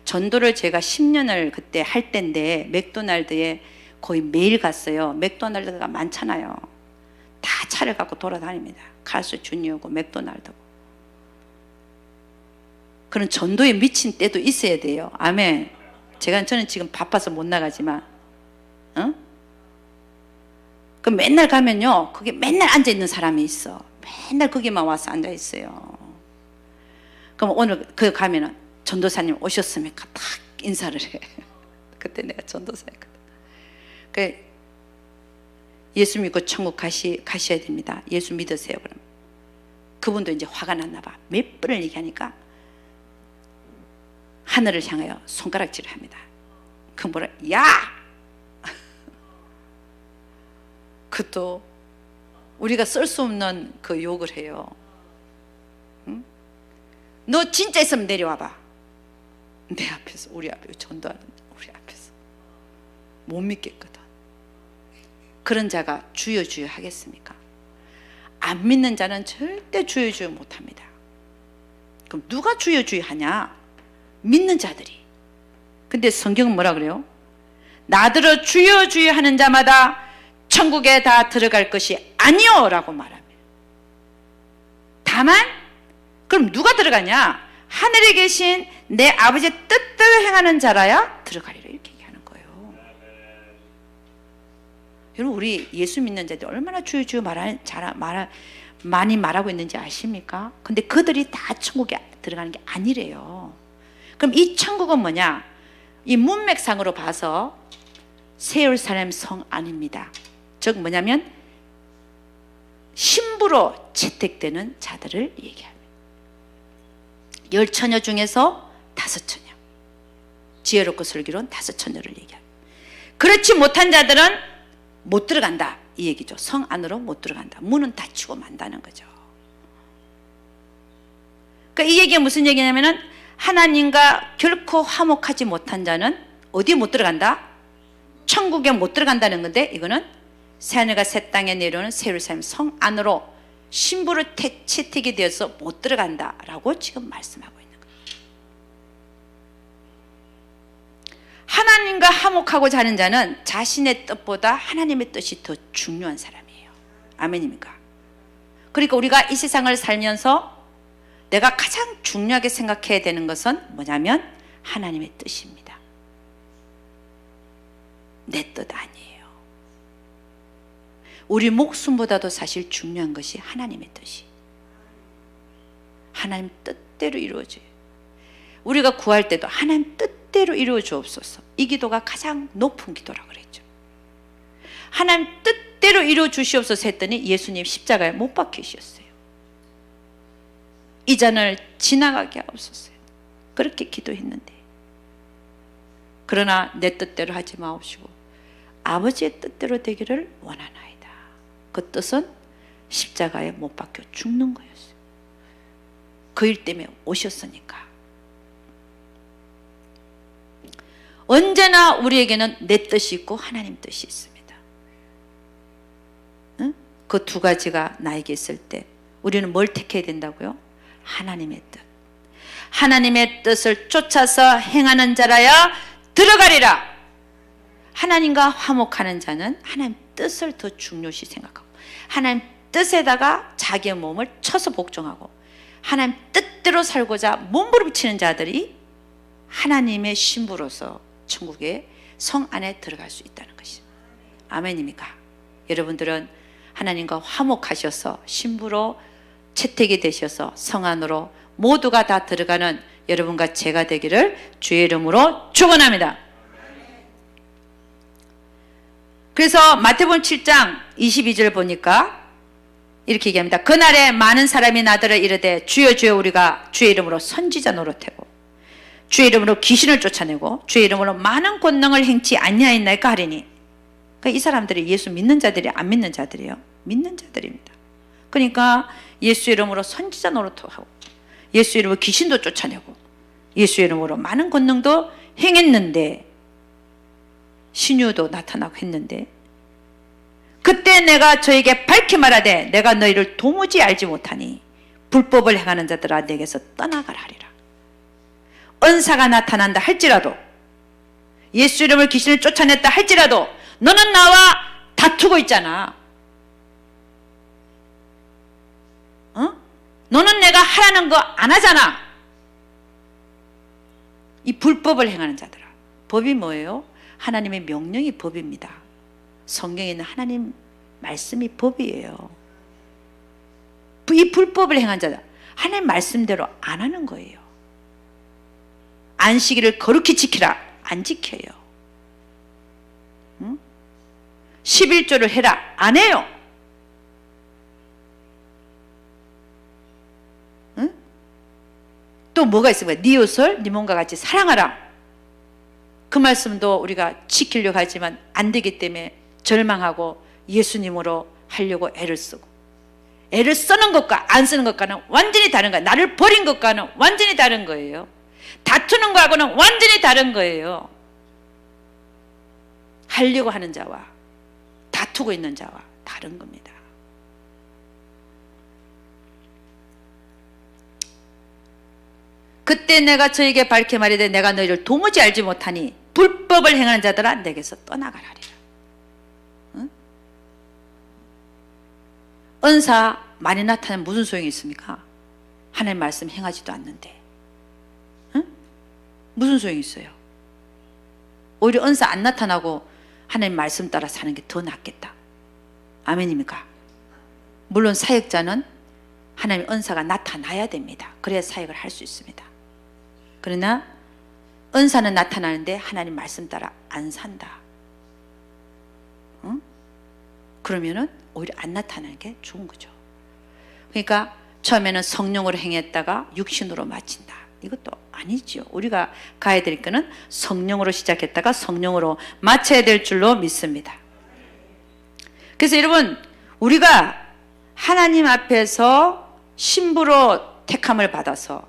전도를 제가 10년을 그때 할 때인데 맥도날드에 거의 매일 갔어요. 맥도날드가 많잖아요. 다 차를 갖고 돌아다닙니다. 칼스 주니어고 맥도날드고. 그런 전도에 미친 때도 있어야 돼요. 아멘. 저는 지금 바빠서 못 나가지만, 그 맨날 가면요, 거기 맨날 앉아 있는 사람이 있어. 맨날 거기만 와서 앉아 있어요. 그럼 오늘 그 가면은 전도사님 오셨습니까? 딱 인사를 해. 그때 내가 전도사였거든. 그 예수 믿고 천국 가셔야 됩니다. 예수 믿으세요. 그러면 그분도 이제 화가 났나 봐. 몇 번을 얘기하니까 하늘을 향하여 손가락질을 합니다. 그 뭐라, 야! 그것도 우리가 쓸 수 없는 그 욕을 해요. 응? 너 진짜 있으면 내려와봐. 내 앞에서, 우리 앞에 전도하는 우리 앞에서 못 믿겠거든. 그런 자가 주여 주여 하겠습니까? 안 믿는 자는 절대 주여 주여 못합니다. 그럼 누가 주여 주여 하냐? 믿는 자들이. 근데 성경은 뭐라 그래요? 나더러 주여 주여 하는 자마다 천국에 다 들어갈 것이 아니요 라고 말합니다. 다만 그럼 누가 들어가냐? 하늘에 계신 내 아버지의 뜻대로 행하는 자라야 들어가리라, 이렇게 얘기하는 거예요. 여러분, 우리 예수 믿는 자들 얼마나 주여 주여 많이 말하고 있는지 아십니까? 근데 그들이 다 천국에 들어가는 게 아니래요. 그럼 이 천국은 뭐냐? 이 문맥상으로 봐서 새 예루살렘 성 안입니다. 즉 뭐냐면 신부로 채택되는 자들을 얘기합니다. 10처녀 중에서 5처녀, 지혜롭고 슬기로운 5처녀를 얘기합니다. 그렇지 못한 자들은 못 들어간다, 이 얘기죠. 성 안으로 못 들어간다. 문은 닫히고 만다는 거죠. 그러니까 이 얘기가 무슨 얘기냐면은 하나님과 결코 화목하지 못한 자는 어디에 못 들어간다? 천국에 못 들어간다는 건데, 이거는 새하늘과 새 땅에 내려오는 새 예루살렘 성 안으로 신부로 채택이 되어서 못 들어간다라고 지금 말씀하고 있는 거예요. 하나님과 화목하고자 하는 자는 자신의 뜻보다 하나님의 뜻이 더 중요한 사람이에요. 아멘입니까? 그러니까 우리가 이 세상을 살면서 내가 가장 중요하게 생각해야 되는 것은 뭐냐면 하나님의 뜻입니다. 내 뜻 아니에요. 우리 목숨보다도 사실 중요한 것이 하나님의 뜻이, 하나님 뜻대로 이루어져요. 우리가 구할 때도 하나님 뜻대로 이루어 주옵소서, 이 기도가 가장 높은 기도라고 그랬죠. 하나님 뜻대로 이루어 주시옵소서 했더니 예수님 십자가에 못 박히셨어요. 이 잔을 지나가게 하옵소서, 그렇게 기도했는데, 그러나 내 뜻대로 하지 마옵시고 아버지의 뜻대로 되기를 원하나이다. 그 뜻은 십자가에 못 박혀 죽는 거였어요. 그 일 때문에 오셨으니까. 언제나 우리에게는 내 뜻이 있고 하나님 뜻이 있습니다. 응? 그 두 가지가 나에게 있을 때 우리는 뭘 택해야 된다고요? 하나님의 뜻. 하나님의 뜻을 쫓아서 행하는 자라야 들어가리라. 하나님과 화목하는 자는 하나님 뜻을 더 중요시 생각하고 하나님 뜻에다가 자기의 몸을 쳐서 복종하고 하나님 뜻대로 살고자 몸부림치는 자들이 하나님의 신부로서 천국의 성 안에 들어갈 수 있다는 것입니다. 아멘입니까? 여러분들은 하나님과 화목하셔서 신부로 채택이 되셔서 성 안으로 모두가 다 들어가는 여러분과 제가 되기를 주의 이름으로 축원합니다. 그래서 마태복음 7장 22절 보니까 이렇게 얘기합니다. 그날에 많은 사람이 나더러 이르되 주여 주여 우리가 주의 이름으로 선지자 노릇하고 주의 이름으로 귀신을 쫓아내고 주의 이름으로 많은 권능을 행치 아니하였나이까 하리니. 그러니까 이 사람들이 예수 믿는 자들이 안 믿는 자들이에요. 믿는 자들입니다. 그러니까 예수 이름으로 선지자 노릇하고 예수 이름으로 귀신도 쫓아내고 예수 이름으로 많은 권능도 행했는데, 신유도 나타나고 했는데, 그때 내가 저에게 밝히 말하되 내가 너희를 도무지 알지 못하니 불법을 행하는 자들아 내게서 떠나가라 하리라. 은사가 나타난다 할지라도, 예수 이름을 귀신을 쫓아냈다 할지라도 너는 나와 다투고 있잖아. 너는 내가 하라는 거 안 하잖아. 이 불법을 행하는 자들아. 법이 뭐예요? 하나님의 명령이 법입니다. 성경에 있는 하나님 말씀이 법이에요. 이 불법을 행한 자들, 하나님 말씀대로 안 하는 거예요. 안식일을 거룩히 지키라, 안 지켜요. 11조를 해라, 안 해요. 또 뭐가 있습니까? 네 이웃을 네 몸과 같이 사랑하라. 그 말씀도 우리가 지키려고 하지만 안 되기 때문에 절망하고 예수님으로 하려고 애를 쓰고, 애를 쓰는 것과 안 쓰는 것과는 완전히 다른 거예요. 나를 버린 것과는 완전히 다른 거예요. 다투는 거하고는 완전히 다른 거예요. 하려고 하는 자와 다투고 있는 자와 다른 겁니다. 그때 내가 저에게 밝게 말하되 내가 너희를 도무지 알지 못하니 불법을 행하는 자들아 내게서 떠나가라 하리라. 응? 은사 많이 나타나면 무슨 소용이 있습니까? 하나님 말씀 행하지도 않는데, 응? 무슨 소용이 있어요? 오히려 은사 안 나타나고 하나님 말씀 따라 사는 게 더 낫겠다. 아멘입니까? 물론 사역자는 하나님 은사가 나타나야 됩니다. 그래야 사역을 할 수 있습니다. 그러나 은사는 나타나는데 하나님 말씀 따라 안 산다. 응? 그러면은 오히려 안 나타나는 게 좋은 거죠. 그러니까 처음에는 성령으로 행했다가 육신으로 마친다. 이것도 아니죠. 우리가 가야 될 거는 성령으로 시작했다가 성령으로 마쳐야 될 줄로 믿습니다. 그래서 여러분, 우리가 하나님 앞에서 신부로 택함을 받아서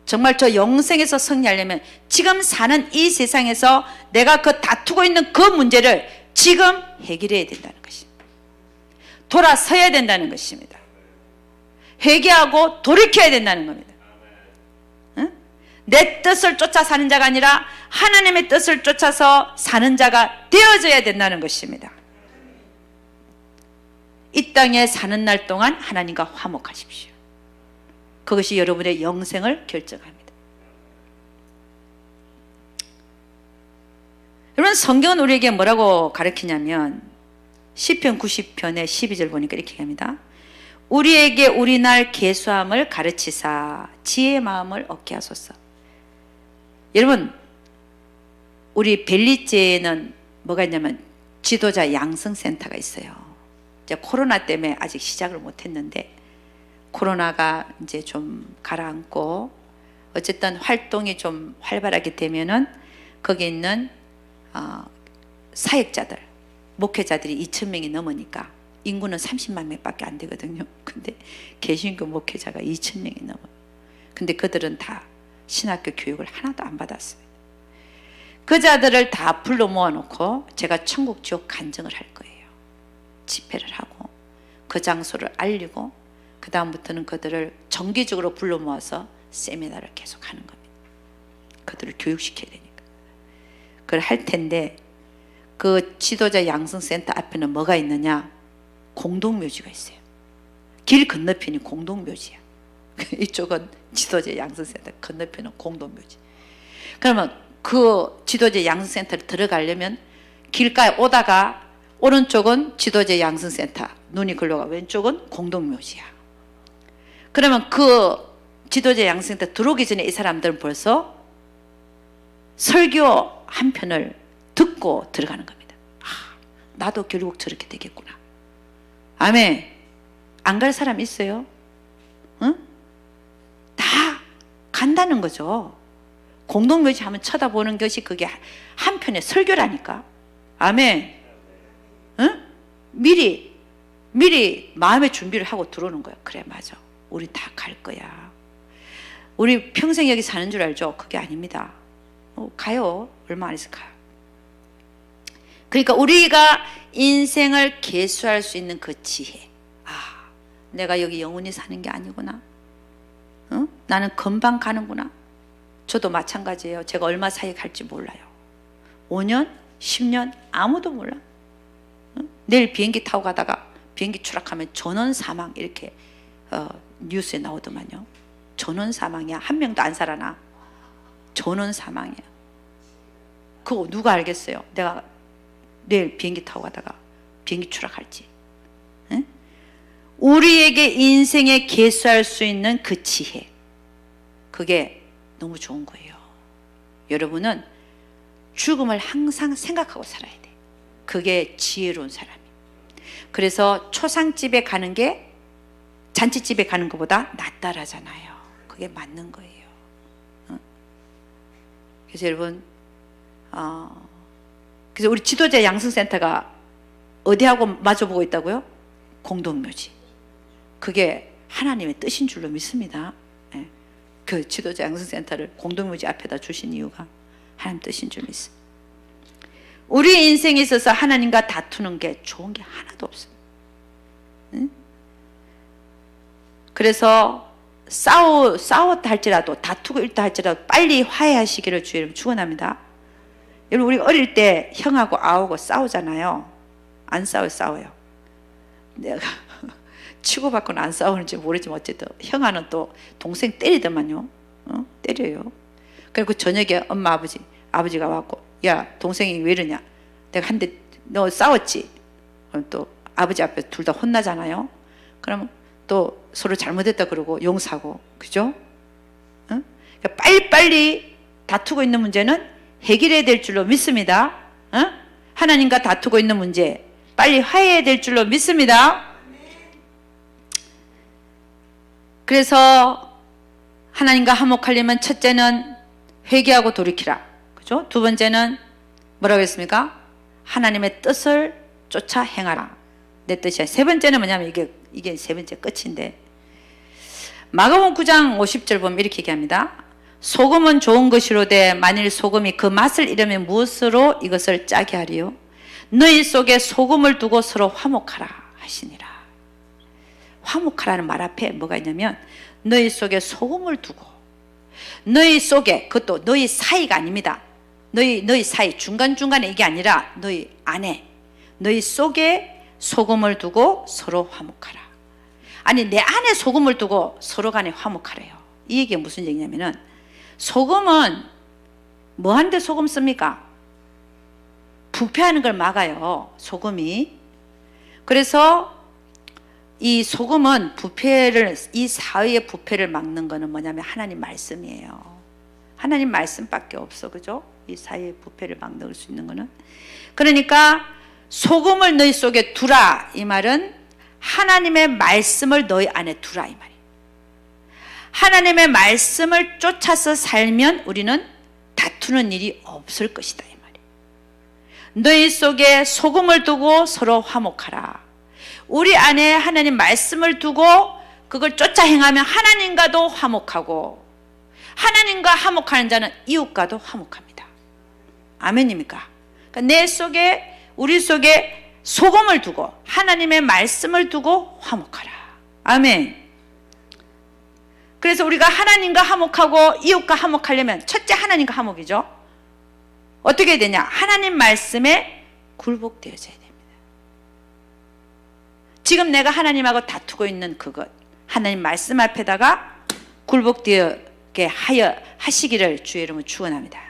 정말 저 영생에서 승리하려면 지금 사는 이 세상에서 내가 그 다투고 있는 그 문제를 지금 해결해야 된다는 것입니다. 돌아서야 된다는 것입니다. 회개하고 돌이켜야 된다는 겁니다. 응? 내 뜻을 쫓아 사는 자가 아니라 하나님의 뜻을 쫓아서 사는 자가 되어져야 된다는 것입니다. 이 땅에 사는 날 동안 하나님과 화목하십시오. 그것이 여러분의 영생을 결정합니다. 여러분, 성경은 우리에게 뭐라고 가르치냐면 시편 90편의 12절 보니까 이렇게 합니다. 우리에게 우리 날 계수함을 가르치사 지혜의 마음을 얻게 하소서. 여러분, 우리 벨리제에는 뭐가 있냐면 지도자 양성센터가 있어요. 이제 코로나 때문에 아직 시작을 못했는데 코로나가 이제 좀 가라앉고 어쨌든 활동이 좀 활발하게 되면은 거기 있는 사역자들, 목회자들이 2,000명이 넘으니까 인구는 30만 명밖에 안 되거든요. 근데 개신교 목회자가 2,000명이 넘어요. 근데 그들은 다 신학교 교육을 하나도 안 받았습니다. 그 자들을 다 불러 모아놓고 제가 천국 지옥 간증을 할 거예요. 집회를 하고 그 장소를 알리고 그 다음부터는 그들을 정기적으로 불러 모아서 세미나를 계속 하는 겁니다. 그들을 교육시켜야 되니까. 그걸 할 텐데 그 지도자 양성센터 앞에는 뭐가 있느냐? 공동묘지가 있어요. 길 건너편이 공동묘지야. 이쪽은 지도자 양성센터, 건너편은 공동묘지. 그러면 그 지도자 양성센터를 들어가려면 길가에 오다가 오른쪽은 지도자 양성센터, 눈이 글로 가, 왼쪽은 공동묘지야. 그러면 그 지도자 양성센터 들어오기 전에 이 사람들은 벌써 설교 한 편을 듣고 들어가는 겁니다. 나도 결국 저렇게 되겠구나. 아멘. 안 갈 사람 있어요? 응? 다 간다는 거죠. 공동묘지 하면 쳐다보는 것이 그게 한편의 설교라니까. 아멘. 응? 미리 마음의 준비를 하고 들어오는 거야. 그래, 맞아. 우리 다 갈 거야. 우리 평생 여기 사는 줄 알죠? 그게 아닙니다. 가요. 얼마 안 있어 가요. 그러니까 우리가 인생을 계수할 수 있는 그 지혜. 내가 여기 영원히 사는 게 아니구나. 나는 금방 가는구나. 저도 마찬가지예요. 제가 얼마 사역할지 몰라요. 5년, 10년 아무도 몰라. 내일 비행기 타고 가다가 비행기 추락하면 전원 사망 이렇게 뉴스에 나오더만요. 전원 사망이야. 한 명도 안 살아나. 전원 사망이야. 그거 누가 알겠어요? 내가 내일 비행기 타고 가다가 비행기 추락할지. 에? 우리에게 인생에 계수할 수 있는 그 지혜, 그게 너무 좋은 거예요. 여러분은 죽음을 항상 생각하고 살아야 돼. 그게 지혜로운 사람이에요. 그래서 초상집에 가는 게 잔치집에 가는 것보다 낫다라잖아요. 그게 맞는 거예요. 그래서 여러분, 그래서 우리 지도자 양성센터가 어디하고 마주보고 있다고요? 공동묘지. 그게 하나님의 뜻인 줄로 믿습니다. 예. 그 지도자 양성센터를 공동묘지 앞에다 주신 이유가 하나님 뜻인 줄 믿습니다. 우리 인생에 있어서 하나님과 다투는 게 좋은 게 하나도 없습니다. 응? 그래서 싸웠다 할지라도, 다투고 있다 할지라도 빨리 화해하시기를 주의 축원합니다. 여러분, 우리 어릴 때 형하고 아우고 싸우잖아요. 안 싸워요? 내가 치고받고는 안 싸우는지 모르지만 어쨌든 형아는 또 동생 때리더만요. 때려요. 그리고 저녁에 엄마 아버지가 와갖고 야 동생이 왜 이러냐, 내가 한 대 너 싸웠지? 그럼 또 아버지 앞에 둘 다 혼나잖아요. 그러면 또 서로 잘못했다 그러고 용서하고, 그죠? 그러니까 빨리빨리 다투고 있는 문제는 해결해야 될 줄로 믿습니다. 하나님과 다투고 있는 문제 빨리 화해해야 될 줄로 믿습니다. 그래서 하나님과 화목하려면 첫째는 회개하고 돌이키라, 그죠? 두 번째는 뭐라고 했습니까? 하나님의 뜻을 쫓아 행하라, 내 뜻이야. 세 번째는 뭐냐면 이게 세 번째 끝인데, 마가복음 9장 50절 보면 이렇게 얘기합니다. 소금은 좋은 것이로되 만일 소금이 그 맛을 잃으면 무엇으로 이것을 짜게 하리요? 너희 속에 소금을 두고 서로 화목하라 하시니라. 화목하라는 말 앞에 뭐가 있냐면 너희 속에 소금을 두고, 너희 속에, 그것도 너희 사이가 아닙니다. 너희 사이 중간중간에 이게 아니라 너희 안에, 너희 속에 소금을 두고 서로 화목하라. 아니 내 안에 소금을 두고 서로 간에 화목하래요. 이 얘기가 무슨 얘기냐면은, 소금은 뭐 하는데 소금 씁니까? 부패하는 걸 막아요, 소금이. 그래서 이 소금은 이 사회의 부패를 막는 거는 뭐냐면 하나님 말씀이에요. 하나님 말씀밖에 없어, 그죠? 이 사회의 부패를 막을 수 있는 거는. 그러니까 소금을 너희 속에 두라, 이 말은 하나님의 말씀을 너희 안에 두라, 이 말이에요. 하나님의 말씀을 쫓아서 살면 우리는 다투는 일이 없을 것이다, 이 말이에요. 너희 속에 소금을 두고 서로 화목하라. 우리 안에 하나님 말씀을 두고 그걸 쫓아 행하면 하나님과도 화목하고, 하나님과 화목하는 자는 이웃과도 화목합니다. 아멘입니까? 그러니까 내 속에, 우리 속에 소금을 두고 하나님의 말씀을 두고 화목하라. 아멘. 그래서 우리가 하나님과 화목하고 이웃과 화목하려면 첫째 하나님과 화목이죠. 어떻게 해야 되냐? 하나님 말씀에 굴복되어져야 됩니다. 지금 내가 하나님하고 다투고 있는 그것, 하나님 말씀 앞에다가 굴복되게 하시기를 주의 이름으로 축원합니다.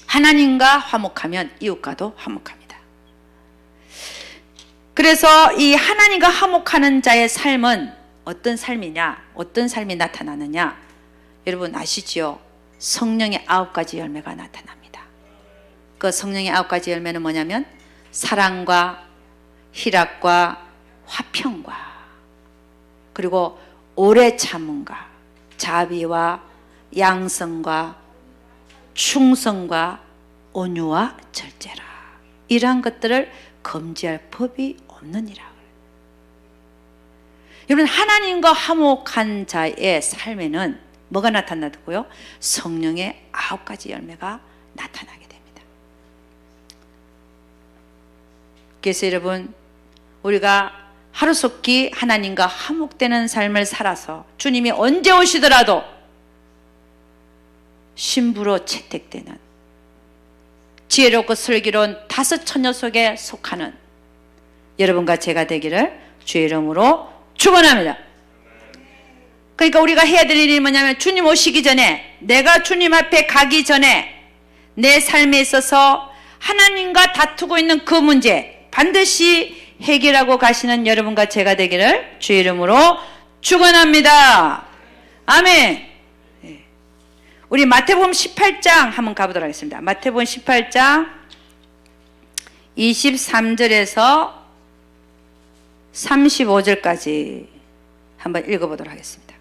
하나님과 화목하면 이웃과도 화목합니다. 그래서 이 하나님과 화목하는 자의 삶은 어떤 삶이냐, 어떤 삶이 나타나느냐, 여러분 아시지요? 성령의 9가지 열매가 나타납니다. 그 성령의 9가지 열매는 뭐냐면 사랑과 희락과 화평과, 그리고 오래 참음과 자비와 양성과 충성과 온유와 절제라. 이러한 것들을 금지할 법이 없느니라. 여러분, 하나님과 화목한 자의 삶에는 뭐가 나타나고요? 성령의 9가지 열매가 나타나게 됩니다. 그래서 여러분, 우리가 하루속히 하나님과 화목되는 삶을 살아서 주님이 언제 오시더라도 신부로 채택되는, 지혜롭고 슬기로운 5 처녀 속에 속하는 여러분과 제가 되기를 주의 이름으로 축원합니다. 그러니까 우리가 해야 될 일이 뭐냐면, 주님 오시기 전에, 내가 주님 앞에 가기 전에 내 삶에 있어서 하나님과 다투고 있는 그 문제 반드시 해결하고 가시는 여러분과 제가 되기를 주의 이름으로 축원합니다. 아멘. 우리 마태복음 18장 한번 가보도록 하겠습니다. 마태복음 18장 23절에서 35절까지 한번 읽어보도록 하겠습니다.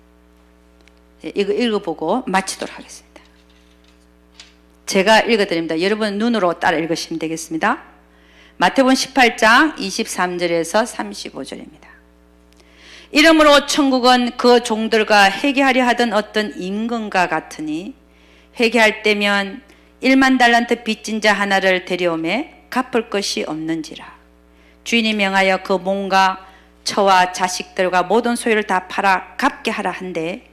이거 읽어보고 마치도록 하겠습니다. 제가 읽어드립니다. 여러분 눈으로 따라 읽으시면 되겠습니다. 마태복음 18장 23절에서 35절입니다. 이러므로 천국은 그 종들과 회개하려 하던 어떤 임금과 같으니, 회개할 때면 1만 달란트 빚진 자 하나를 데려오매 갚을 것이 없는지라. 주인이 명하여 그 몸과 처와 자식들과 모든 소유를 다 팔아 갚게 하라 한데,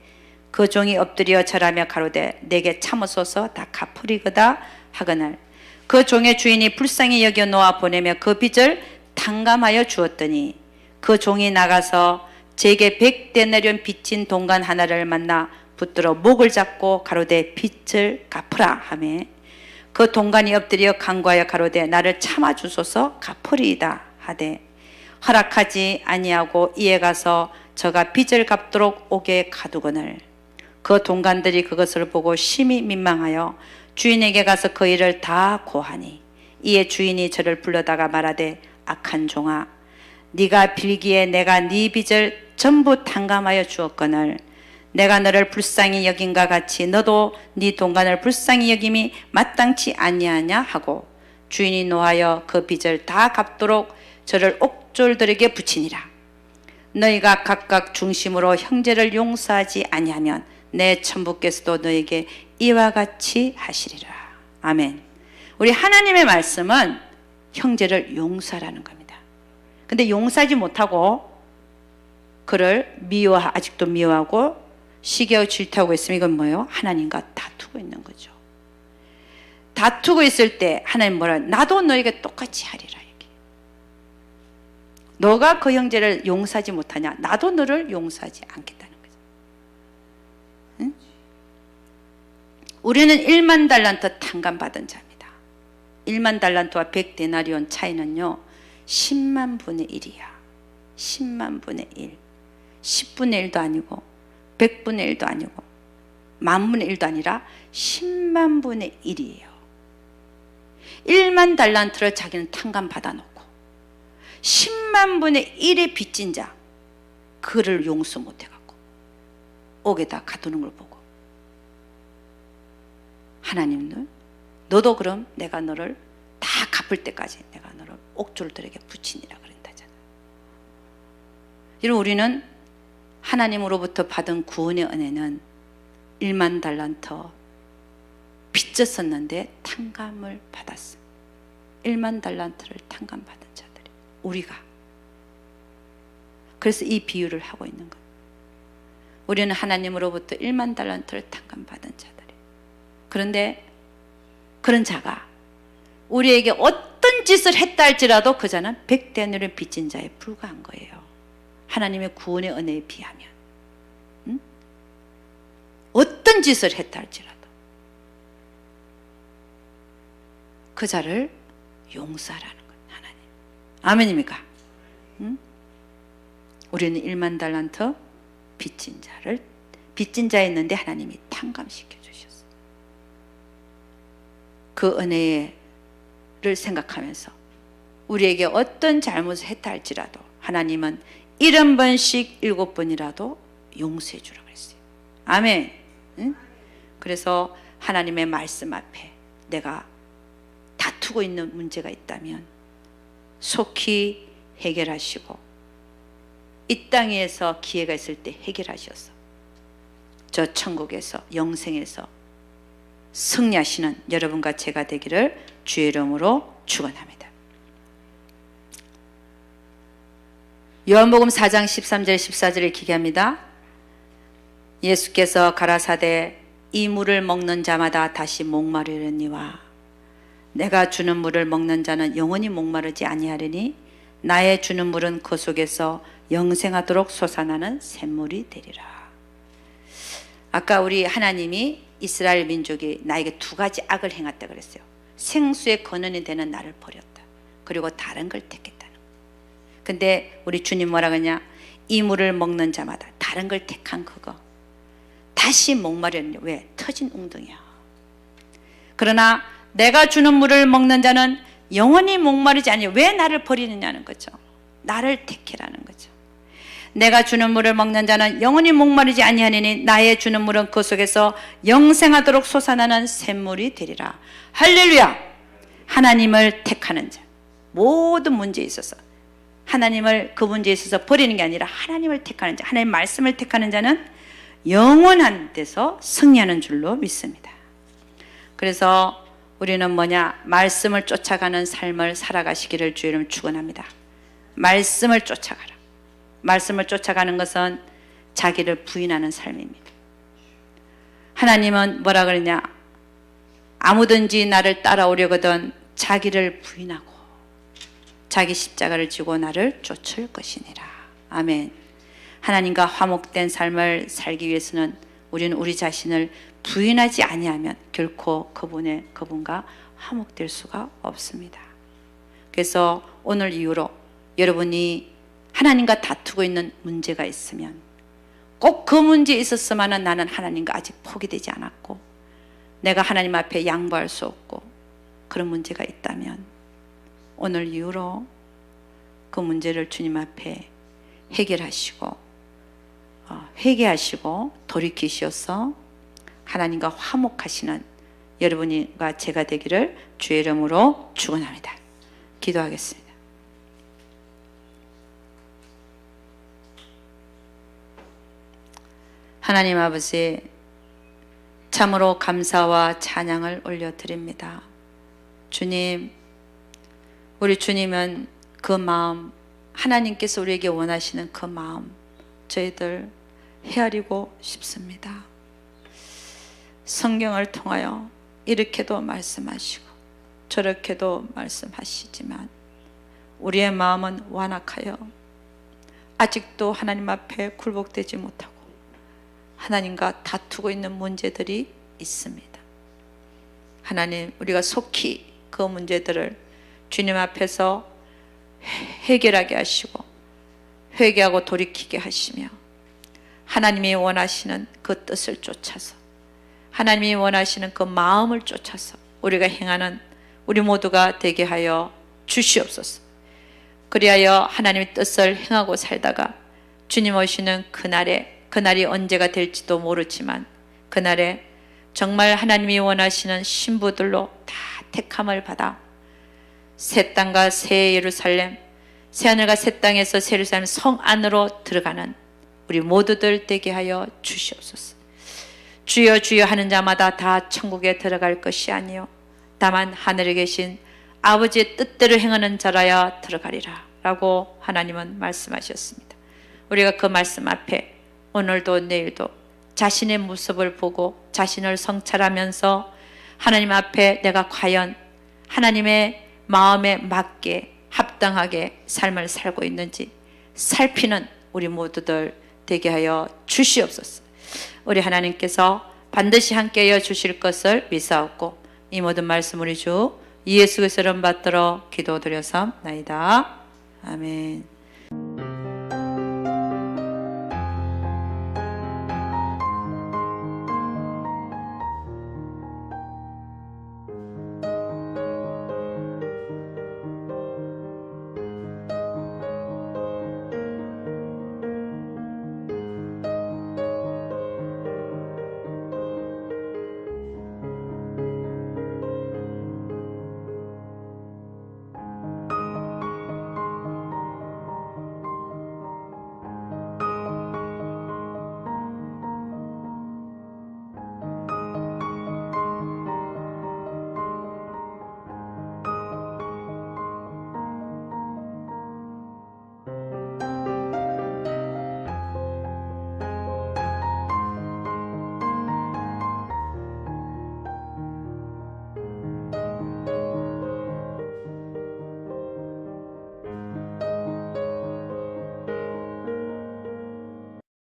그 종이 엎드려 절하며 가로되 내게 참으소서 다 갚으리거다 하거늘, 그 종의 주인이 불쌍히 여겨 놓아 보내며 그 빚을 탕감하여 주었더니 그 종이 나가서 제게 100데나리온 빚진 동관 하나를 만나 붙들어 목을 잡고 가로되 빚을 갚으라 하매 그 동관이 엎드려 간구하여 가로되 나를 참아주소서 갚으리이다 하되 허락하지 아니하고 이에 가서 저가 빚을 갚도록 옥에 가두거늘 그 동관들이 그것을 보고 심히 민망하여 주인에게 가서 그 일을 다 고하니 이에 주인이 저를 불러다가 말하되 악한 종아 네가 빌기에 내가 네 빚을 전부 탕감하여 주었거늘 내가 너를 불쌍히 여긴과 같이 너도 네 동관을 불쌍히 여김이 마땅치 아니하냐 하고 주인이 노하여 그 빚을 다 갚도록 저를 옥졸들에게 붙이니라. 너희가 각각 중심으로 형제를 용서하지 아니하면 내 천부께서도 너에게 이와 같이 하시리라. 아멘. 우리 하나님의 말씀은 형제를 용서하라는 겁니다. 근데 용서하지 못하고 그를 아직도 미워하고 시기하고 질투하고 있으면 이건 뭐예요? 하나님과 다투고 있는 거죠. 다투고 있을 때 하나님 뭐라? 나도 너에게 똑같이 하리라. 이게. 너가 그 형제를 용서하지 못하냐? 나도 너를 용서하지 않겠다는 거죠. 응? 우리는 1만 달란트 탕감받은 자입니다. 1만 달란트와 100데나리온 차이는요 10만 분의 1이야. 10만 분의 1. 10분의 1도 아니고 100분의 1도 아니고 만분의 1도 아니라 10만 분의 1이에요. 1만 달란트를 자기는 탕감 받아놓고 10만 분의 1의 빚진 자 그를 용서 못해갖고 옥에다 가두는 걸 보고 하나님은 너도 그럼 내가 너를 다 갚을 때까지 내가 너를 옥졸들에게 붙이니라 그랬다잖아요. 여러분 우리는 하나님으로부터 받은 구원의 은혜는 1만 달란트 빚졌었는데 탕감을 받았어. 1만 달란트를 탕감받은 자들이 우리가. 그래서 이 비유를 하고 있는 거예요. 우리는 하나님으로부터 1만 달란트를 탕감받은 자들이. 그런데 그런 자가 우리에게 어떤 짓을 했다 할지라도 그 자는 100데나리온 빚진 자에 불과한 거예요. 하나님의 구원의 은혜에 비하면. 응? 어떤 짓을 했다 할지라도 그 자를 용서하라는 거예요. 하나님. 아멘입니까? 응? 우리는 1만 달란트 빚진 자였는데 하나님이 탕감시켜 주셨어요. 그 은혜를 생각하면서 우리에게 어떤 잘못을 했다 할지라도 하나님은 70번씩 7번이라도 용서해 주라고 했어요. 아멘. 응? 그래서 하나님의 말씀 앞에 내가 다투고 있는 문제가 있다면 속히 해결하시고 이 땅에서 기회가 있을 때 해결하셔서 저 천국에서 영생에서 승리하시는 여러분과 제가 되기를 주의 이름으로 축원합니다. 요한복음 4장 13절 14절을 기계합니다. 예수께서 가라사대 이 물을 먹는 자마다 다시 목마르려니와 내가 주는 물을 먹는 자는 영원히 목마르지 아니하리니 나의 주는 물은 그 속에서 영생하도록 솟아나는 샘물이 되리라. 아까 우리 하나님이 이스라엘 민족이 나에게 두 가지 악을 행했다 그랬어요. 생수의 근원이 되는 나를 버렸다. 그리고 다른 걸 택했다는 거예요. 근데 우리 주님 뭐라 그러냐? 이 물을 먹는 자마다 다른 걸 택한 그거 다시 목마르는 왜? 터진 웅덩이야. 그러나 내가 주는 물을 먹는 자는 영원히 목마르지 아니. 왜 나를 버리느냐는 거죠. 나를 택해라는 거죠. 내가 주는 물을 먹는 자는 영원히 목마르지 아니하니니 나의 주는 물은 그 속에서 영생하도록 솟아나는 샘물이 되리라. 할렐루야. 하나님을 택하는 자 모든 문제에 있어서 하나님을 그 문제에 있어서 버리는 게 아니라 하나님을 택하는 자, 하나님의 말씀을 택하는 자는 영원한 데서 승리하는 줄로 믿습니다. 그래서 우리는 뭐냐? 말씀을 쫓아가는 삶을 살아가시기를 주의 이름으로 축원합니다. 말씀을 쫓아가라. 말씀을 쫓아가는 것은 자기를 부인하는 삶입니다. 하나님은 뭐라 그러냐? 아무든지 나를 따라오려거든 자기를 부인하고 자기 십자가를 지고 나를 쫓을 것이니라. 아멘. 하나님과 화목된 삶을 살기 위해서는 우리는 우리 자신을 부인하지 아니하면 결코 그분과 화목될 수가 없습니다. 그래서 오늘 이후로 여러분이 하나님과 다투고 있는 문제가 있으면 꼭 그 문제에 있었으면 나는 하나님과 아직 포기되지 않았고 내가 하나님 앞에 양보할 수 없고 그런 문제가 있다면 오늘 이후로 그 문제를 주님 앞에 해결하시고 회개하시고 돌이키셔서 하나님과 화목하시는 여러분과 제가 되기를 주의 이름으로 축원합니다. 기도하겠습니다. 하나님 아버지, 참으로 감사와 찬양을 올려드립니다. 주님, 우리 주님은 그 마음, 하나님께서 우리에게 원하시는 그 마음 저희들 헤아리고 싶습니다. 성경을 통하여 이렇게도 말씀하시고 저렇게도 말씀하시지만 우리의 마음은 완악하여 아직도 하나님 앞에 굴복되지 못하고 하나님과 다투고 있는 문제들이 있습니다. 하나님, 우리가 속히 그 문제들을 주님 앞에서 해결하게 하시고 회개하고 돌이키게 하시며 하나님이 원하시는 그 뜻을 쫓아서 하나님이 원하시는 그 마음을 쫓아서 우리가 행하는 우리 모두가 되게 하여 주시옵소서. 그리하여 하나님의 뜻을 행하고 살다가 주님 오시는 그날이 언제가 될지도 모르지만 그날에 정말 하나님이 원하시는 신부들로 다 택함을 받아 새 땅과 새 예루살렘, 새 하늘과 새 땅에서 새 예루살렘 성 안으로 들어가는 우리 모두들 되게 하여 주시옵소서. 주여 주여 하는 자마다 다 천국에 들어갈 것이 아니요 다만 하늘에 계신 아버지의 뜻대로 행하는 자라야 들어가리라 라고 하나님은 말씀하셨습니다. 우리가 그 말씀 앞에 오늘도 내일도 자신의 모습을 보고 자신을 성찰하면서 하나님 앞에 내가 과연 하나님의 마음에 맞게 합당하게 삶을 살고 있는지 살피는 우리 모두들 되게 하여 주시옵소서. 우리 하나님께서 반드시 함께하여 주실 것을 믿사옵고 이 모든 말씀 우리 주 예수 그리스도를 받들어 기도드려서나이다. 아멘.